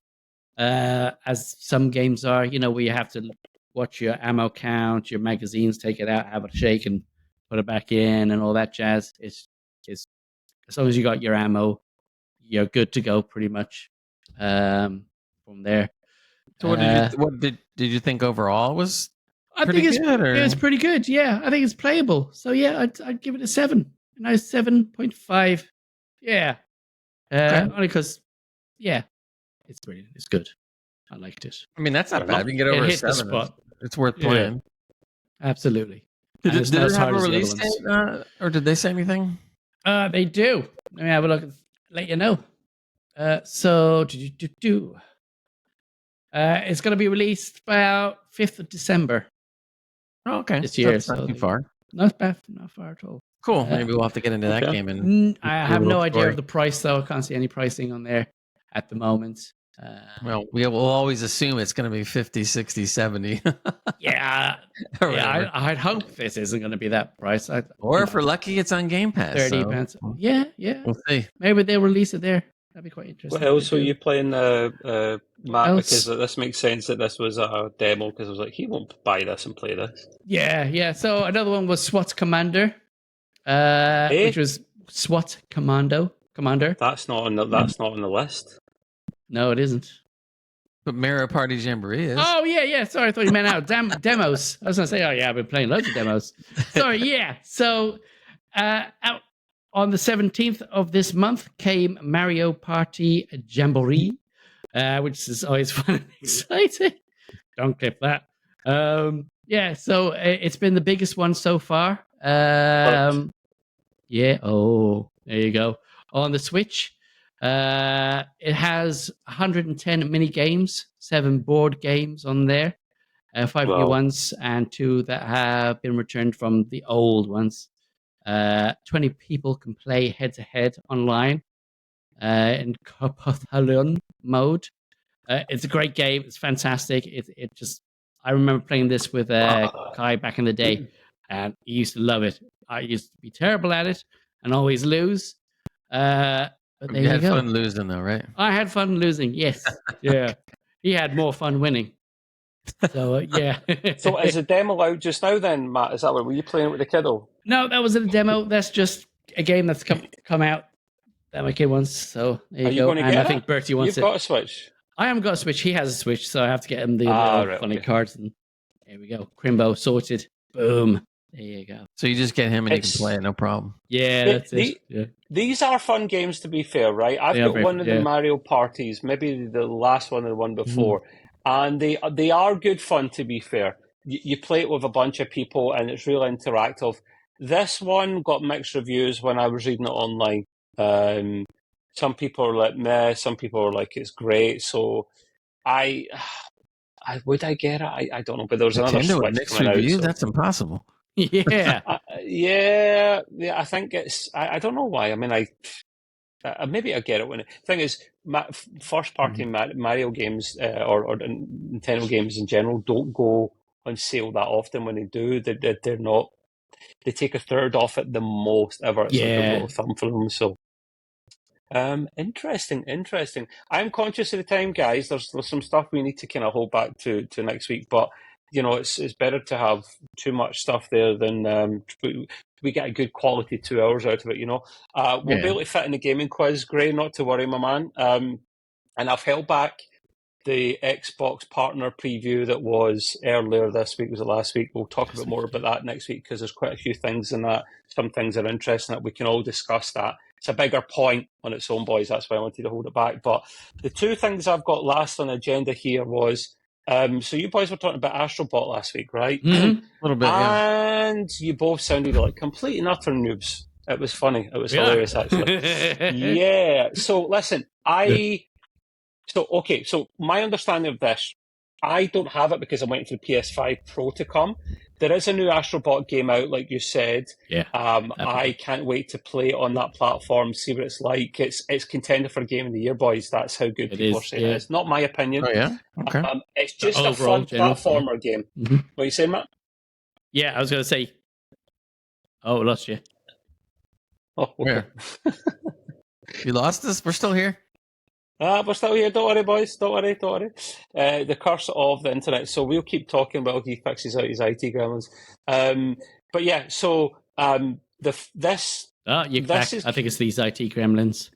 as some games are, where you have to watch your ammo count, your magazines, take it out, have a shake and put it back in and all that jazz. It's as long as you got your ammo, you're good to go pretty much from there. So what did you think overall was I think it was pretty good. Yeah, I think it's playable. So yeah, I'd give it a 7. A nice 7.5. Yeah. Only because, yeah, it's brilliant. It's good. I liked it. I mean, that's not bad. You can get over a 7. It's worth playing. Absolutely. Did it have a release date, or did they say anything? They do. Let me have a look and let you know. So, it's going to be released about 5th of December. Oh, okay. This year. That's not too far. Not bad. Not far at all. Cool. Maybe we'll have to get into that game. And I have no idea of the price, though. I can't see any pricing on there at the moment. Well, we will always assume it's going to be 50, 60, 70. I'd hope this isn't going to be that price. Or if we're lucky, it's on Game Pass. 30 pence. Yeah. We'll see. Maybe they'll release it there. That'd be quite interesting. What else were you playing, Matt? Because this makes sense that this was a demo, because I was like, he won't buy this and play this. Yeah. So another one was SWAT Commander, which was SWAT Commander. That's not on the list. No, it isn't. But Mario Party Jamboree is. Oh, yeah. Sorry, I thought you meant out. Demos. I was going to say, I've been playing loads of demos. Sorry, yeah. So, out on the 17th of this month came Mario Party Jamboree, which is always fun and exciting. Don't clip that. So it's been the biggest one so far. Yeah. Oh, there you go. On the Switch. It has 110 mini games, 7 board games on there, 5 new ones and 2 that have been returned from the old ones. 20 people can play head to head online in Carpathalon mode. It's a great game. It's fantastic. I remember playing this with Kai back in the day, and he used to love it. I used to be terrible at it and always lose. But you had fun losing, though, right? I had fun losing, yes. Yeah. He had more fun winning. So, yeah. So is the demo out just now then, Matt? Is that what, were you playing it with the kiddo? No, that wasn't a demo. That's just a game that's come out that my kid wants. So there you go. And I think Bertie wants it. You've got a Switch? I haven't got a Switch. He has a Switch, so I have to get him the funny cards. And there we go. Crimbo sorted. Boom. There you go. So you just get him and you can play it, no problem. Yeah, that's it. Yeah. These are fun games, to be fair, right? I've got one of the Mario parties, maybe the last one or the one before, and they are good fun, to be fair. You play it with a bunch of people, and it's real interactive. This one got mixed reviews when I was reading it online. Some people are like, meh, some people are like, it's great. So would I get it? I don't know, but there was another Switch mixed reviews. So. That's impossible. Yeah. Yeah. I think it's. I don't know why. I mean, maybe I get it when thing is, first party Mario games or Nintendo games in general don't go on sale that often. When they do, they're not. They take a third off at the most ever. It's like a rule of thumb for them. So, interesting. I'm conscious of the time, guys. There's some stuff we need to kind of hold back to next week, but it's better to have too much stuff there than we get a good quality 2 hours out of it. We'll be able to fit in the gaming quiz, Gray. Not to worry, my man. And I've held back the Xbox partner preview that was earlier this week. Was it last week? We'll talk a bit more about that next week because there's quite a few things in that. Some things are interesting that we can all discuss that. It's a bigger point on its own, boys. That's why I wanted to hold it back. But the two things I've got last on the agenda here was, so you boys were talking about Astrobot last week, right? Mm-hmm. A little bit, yeah. And you both sounded like complete and utter noobs. It was funny. It was hilarious, actually. Yeah. So listen, So my understanding of this, I don't have it because I'm waiting for the PS5 Pro to come. There is a new Astrobot game out, like you said. Yeah. I can't wait to play it on that platform, see what it's like. It's contender for Game of the Year, boys. That's how good people are saying it. It's not my opinion. Oh, yeah? Okay. It's just a fun platformer game. Mm-hmm. What are you saying, Matt? Yeah, I was going to say. Oh, I lost you. Oh, okay. You lost us? We're still here? We're still here. Don't worry, boys. Don't worry. The curse of the internet. So we'll keep talking while he fixes out his IT gremlins. But yeah, so this. This is... I think it's these IT gremlins.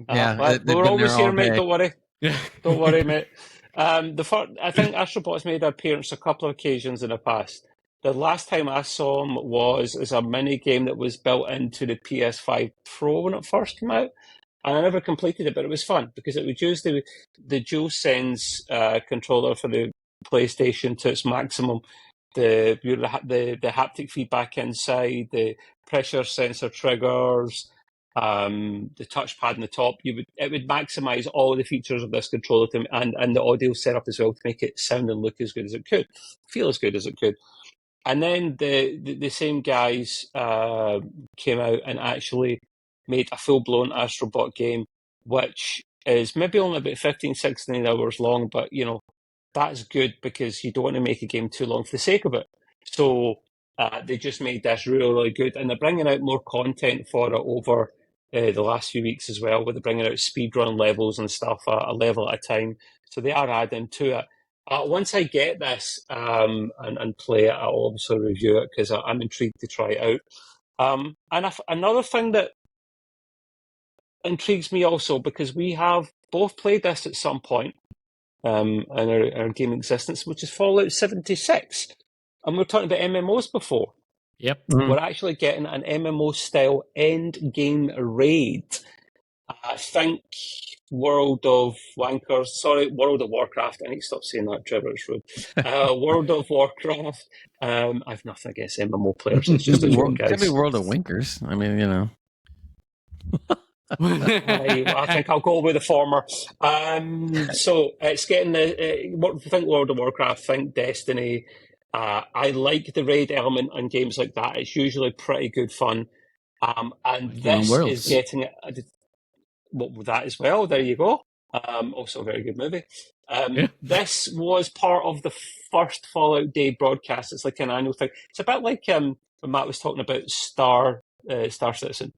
Yeah, we're always here, mate. Don't worry. Yeah. Don't worry, mate. I think Astrobot's made an appearance a couple of occasions in the past. The last time I saw him was as a mini game that was built into the PS5 Pro when it first came out. And I never completed it, but it was fun because it would use the DualSense controller for the PlayStation to its maximum. The haptic feedback inside, the pressure sensor triggers, the touchpad on the top. It would maximize all the features of this controller and the audio setup as well to make it sound and look as good as it could, feel as good as it could. And then the same guys came out and actually made a full-blown Astrobot game, which is maybe only about 15, 16 hours long, but, that's good because you don't want to make a game too long for the sake of it. So they just made this really, really good, and they're bringing out more content for it over the last few weeks as well, where they're bringing out speedrun levels and stuff, a level at a time. So they are adding to it. Once I get this and play it, I'll obviously review it because I'm intrigued to try it out. And another thing that intrigues me also, because we have both played this at some point in our game existence, which is Fallout 76. And we were talking about MMOs before. Yep. Mm-hmm. We're actually getting an MMO-style end-game raid. I think World of Warcraft. I need to stop saying that, Trevor. It's rude. World of Warcraft. I've nothing against MMO players. It's just a joke, guys. It could be World of Winkers. I mean, I think I'll go with the former. So it's getting think World of Warcraft, think Destiny. I like the raid element on games like that. It's usually pretty good fun. And this is getting that as well. There you go. Also a very good movie. This was part of the first Fallout Day broadcast. It's like an annual thing. It's a bit like when Matt was talking about Star Citizen.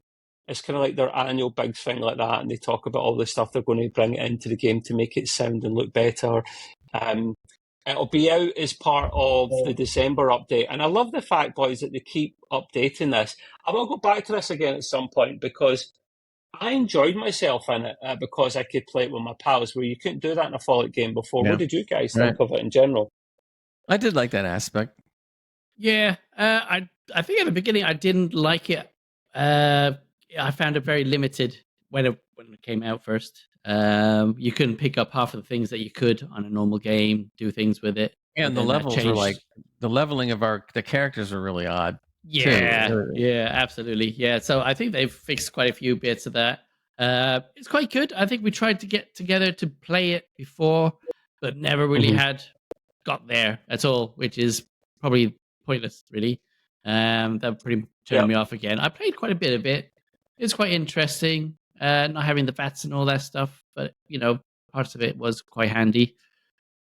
It's kind of like their annual big thing like that, and they talk about all the stuff they're going to bring into the game to make it sound and look better. It'll be out as part of the December update. And I love the fact, boys, that they keep updating this. I will go back to this again at some point because I enjoyed myself in it because I could play it with my pals, where you couldn't do that in a Fallout game before. Yeah. What did you guys think of it in general? I did like that aspect. Yeah, I think at the beginning I didn't like it. I found it very limited when it came out first. You couldn't pick up half of the things that you could on a normal game, do things with it. And the levels were like, the leveling of the characters are really odd. Yeah, yeah, absolutely. Yeah, so I think they've fixed quite a few bits of that. It's quite good. I think we tried to get together to play it before, but never really had got there at all, which is probably pointless, really. That pretty turned me off again. I played quite a bit of it. It's quite interesting. not having the VATs and all that stuff, but parts of it was quite handy.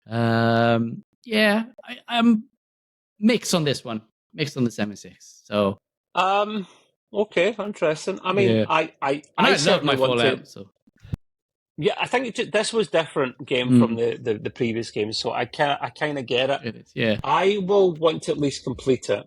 Yeah, I'm mixed on this one, mixed on the 76. So okay, interesting. I mean, yeah. I love certainly my want Fallout. to. So Yeah, I think this was different game from the previous games, so I kind of get it. it is, yeah. I will want to at least complete it.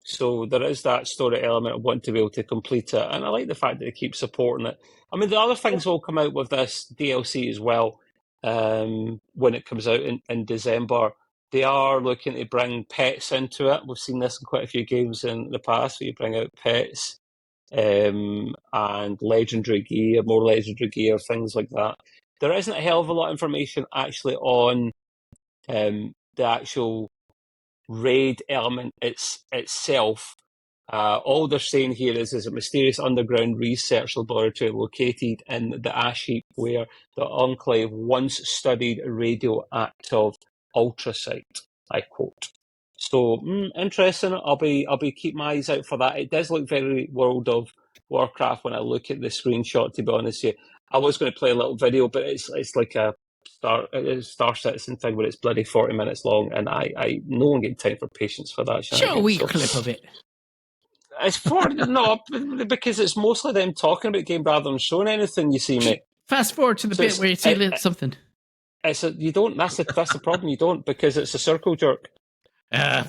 So there is that story element. I want to be able to complete it, and I like the fact that they keep supporting it. I mean, the other things will come out with this DLC as well. When it comes out in December, they are looking to bring pets into it. We've seen this in quite a few games in the past, where you bring out pets. And legendary gear, more legendary gear, things like that. There isn't a hell of a lot of information actually on the actual raid element itself. All they're saying here is a mysterious underground research laboratory located in the ash heap where the Enclave once studied radioactive ultrasite. I quote. So interesting. I'll be keep my eyes out for that. It does look very World of Warcraft when I look at the screenshot. To be honest, with you, I was going to play a little video, but it's like a Star Citizen thing where it's bloody 40 minutes long, and I no one get time for patience for that. Show a wee clip of it. It's for no, because it's mostly them talking about game rather than showing anything. You see, mate. Fast forward to the bit where you see something. You don't. That's the problem. You don't, because it's a circle jerk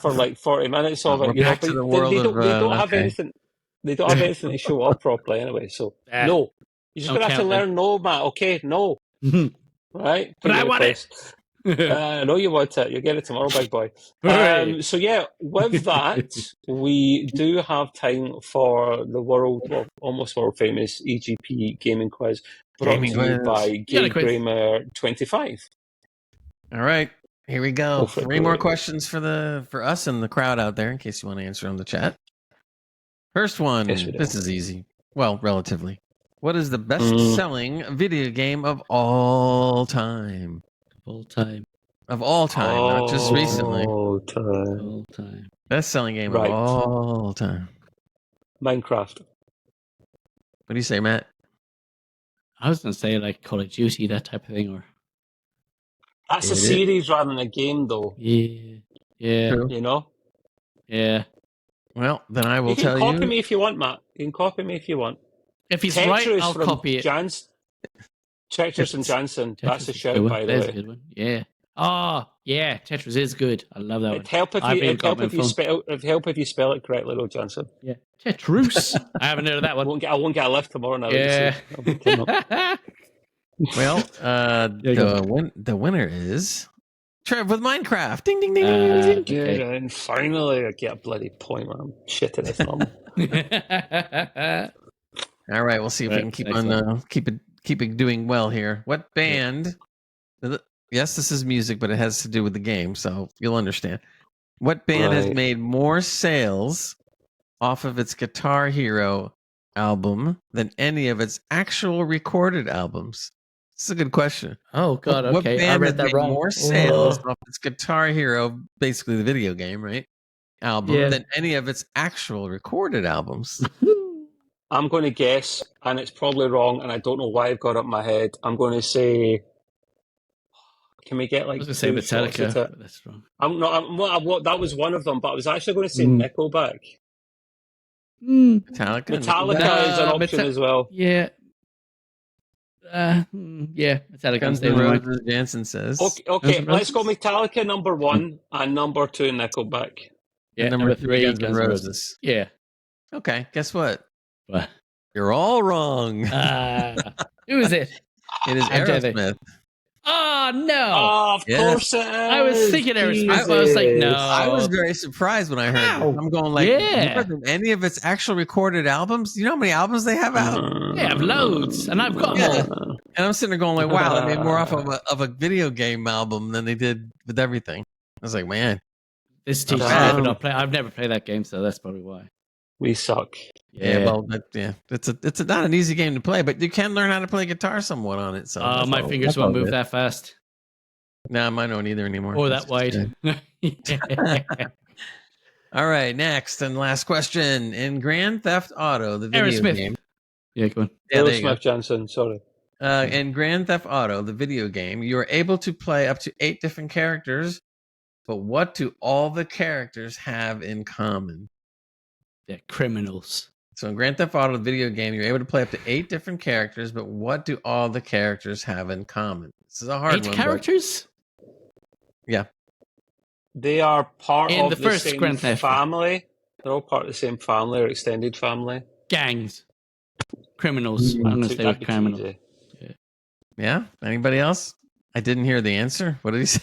for like 40 minutes of it. Back to the world they don't have anything. They don't have anything to show up properly anyway. So no, you're just gonna have to learn. No, Matt. Okay, no. Right, but I want it. I know you want it. You'll get it tomorrow, big boy. So yeah, with that, we do have time for the almost world famous EGP gaming quiz brought to you by GameGramer25. All right, here we go. Three more questions for us and the crowd out there, in case you want to answer on the chat. First one. Yes, this is easy. Well, relatively. What is the best-selling video game of all time? Of all time, not just recently. All time. Best-selling game of all time. Minecraft. What do you say, Matt? I was going to say like Call of Duty, that type of thing, or that's a series rather than a game, though. Yeah. True. You know. Yeah. Well, then I will tell you. You can copy me if you want, Matt. You can copy me if you want. If he's right, I'll copy it. Tetris and Jansen. That's a shout, by the way. A good one. Yeah. Oh, yeah. Tetris is good. I love that one. It'd help if you spell it correctly, though, Jansen. Yeah. Tetris. I haven't heard of that one. I won't get a lift tomorrow now. Yeah. Well, the winner is Trev with Minecraft. Ding, ding, ding, ding, ding. Okay. And finally, I get a bloody point when I'm shitting his thumb. All right, we'll see if we can keep it doing well here. What band? Yeah. Yes, this is music, but it has to do with the game, so you'll understand. What band has made more sales off of its Guitar Hero album than any of its actual recorded albums? This is a good question. Oh God, okay. What band I read that wrong. More sales off its Guitar Hero, basically the video game, right? Album than any of its actual recorded albums. I'm going to guess, and it's probably wrong, and I don't know why I've got it up my head. I'm going to say, can we get like? I was going to say Metallica. But that's wrong. That was one of them, but I was actually going to say Nickelback. Metallica is an option as well. Yeah. Metallica. Guns N' Roses, Jansen says. Okay, let's go Metallica number 1 and number 2 Nickelback. Yeah, number 3 Guns N' Roses. Yeah. Okay, guess what? What? You're all wrong. Who is it? It is Aerosmith. Oh no! Oh, of course it is. I was thinking Aerosmith. I was like, no. I was very surprised when I heard it. I'm going like, more than any of its actual recorded albums. You know how many albums they have out? They have loads, and I've got them. And I'm sitting there going like, wow, they made more off of a video game album than they did with everything. I was like, man, this teacher I've never played that game, so that's probably why. We suck. Yeah, well, it's not an easy game to play, but you can learn how to play guitar somewhat on it. So my fingers won't move that fast. No, mine don't either anymore. Or that wide. All right, next and last question. In Grand Theft Auto, the video game, Yeah, go on. Yeah, Taylor there you go. Smith Johnson, sorry. In Grand Theft Auto, the video game, you are able to play up to 8 different characters, but what do all the characters have in common? They're criminals. So in Grand Theft Auto, the video game, you're able to play up to 8 different characters, but what do all the characters have in common? This is a hard 8 one. characters? Yeah. They are part In of the the first same Grand Theft. family. They're all part of the same family or extended family. Gangs. Criminals. I'm going to stay with criminals. Yeah. Anybody else? I didn't hear the answer. What did he say?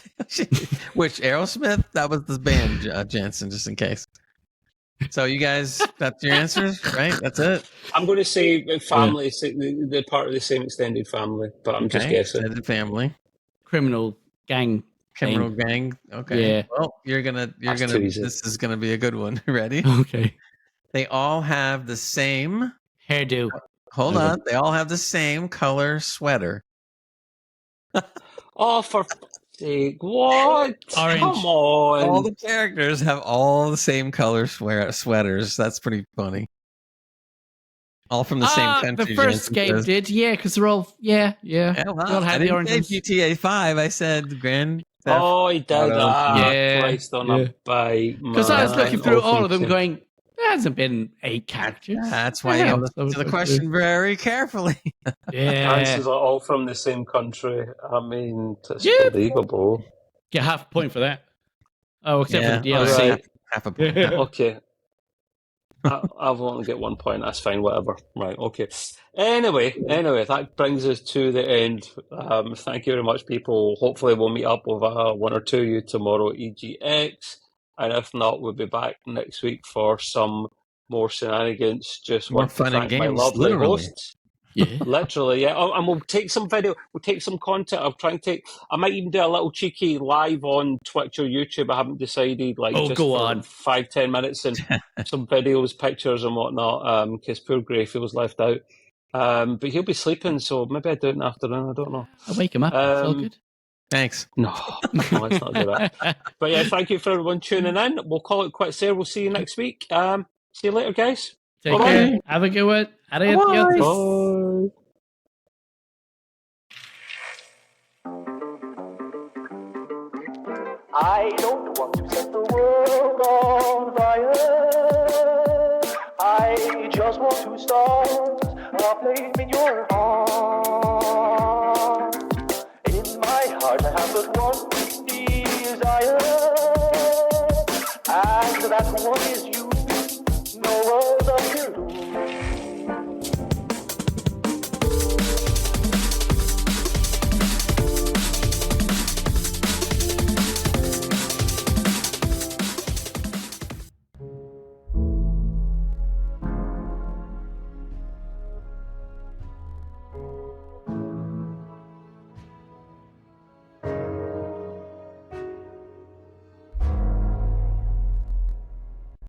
Which Aerosmith? That was the band, Jensen, just in case. So you guys, that's your answers, right? That's it. I'm going to say family. They're part of the same extended family, but I'm just guessing. Extended family. Criminal gang. Criminal gang. Okay. Yeah. Well, this is gonna be a good one. Ready? Okay. They all have the same Hairdo. Hold on. They all have the same color sweater. Oh, for fuck's sake. What? Orange. Come on. All the characters have all the same color sweaters. That's pretty funny. All from the same country. The first game did, yeah, because they're all, yeah. Yeah, well, they all had the orange ones. GTA 5. I said Grand Theft. Oh, he did that. Yeah. Christ on a bike, Because I was looking through all of them Awful. going, there hasn't been 8 characters. That's why you gotta listen to the question very carefully. Yeah. Answers are all from the same country. I mean, it's believable. Get half a point for that. Oh, except for the All DLC. right. Half a point. Okay. I'll only get 1 point. That's fine. Whatever. Right. Okay. Anyway, that brings us to the end. Thank you very much, people. Hopefully, we'll meet up with one or two of you tomorrow at EGX, and if not, we'll be back next week for some more shenanigans. Just More want to fun and thank my games, lovely literally. hosts. Yeah. Literally, yeah. And we'll take some video. We'll take some content. I might even do a little cheeky live on Twitch or YouTube. I haven't decided. Just go for on. 5-10 minutes and some videos, pictures, and whatnot. Because poor Gray feels left out. But he'll be sleeping, so maybe I do it in the afternoon. I don't know. I'll wake him up. It's all good. Thanks. No, let's not do that. But yeah, thank you for everyone tuning in. We'll call it quits there. We'll see you next week. See you later, guys. Take care. Have a good one. Adios. I don't want to set the world on fire. I just want to start a flame in your heart. In my heart I have but one desire, and that one is you. No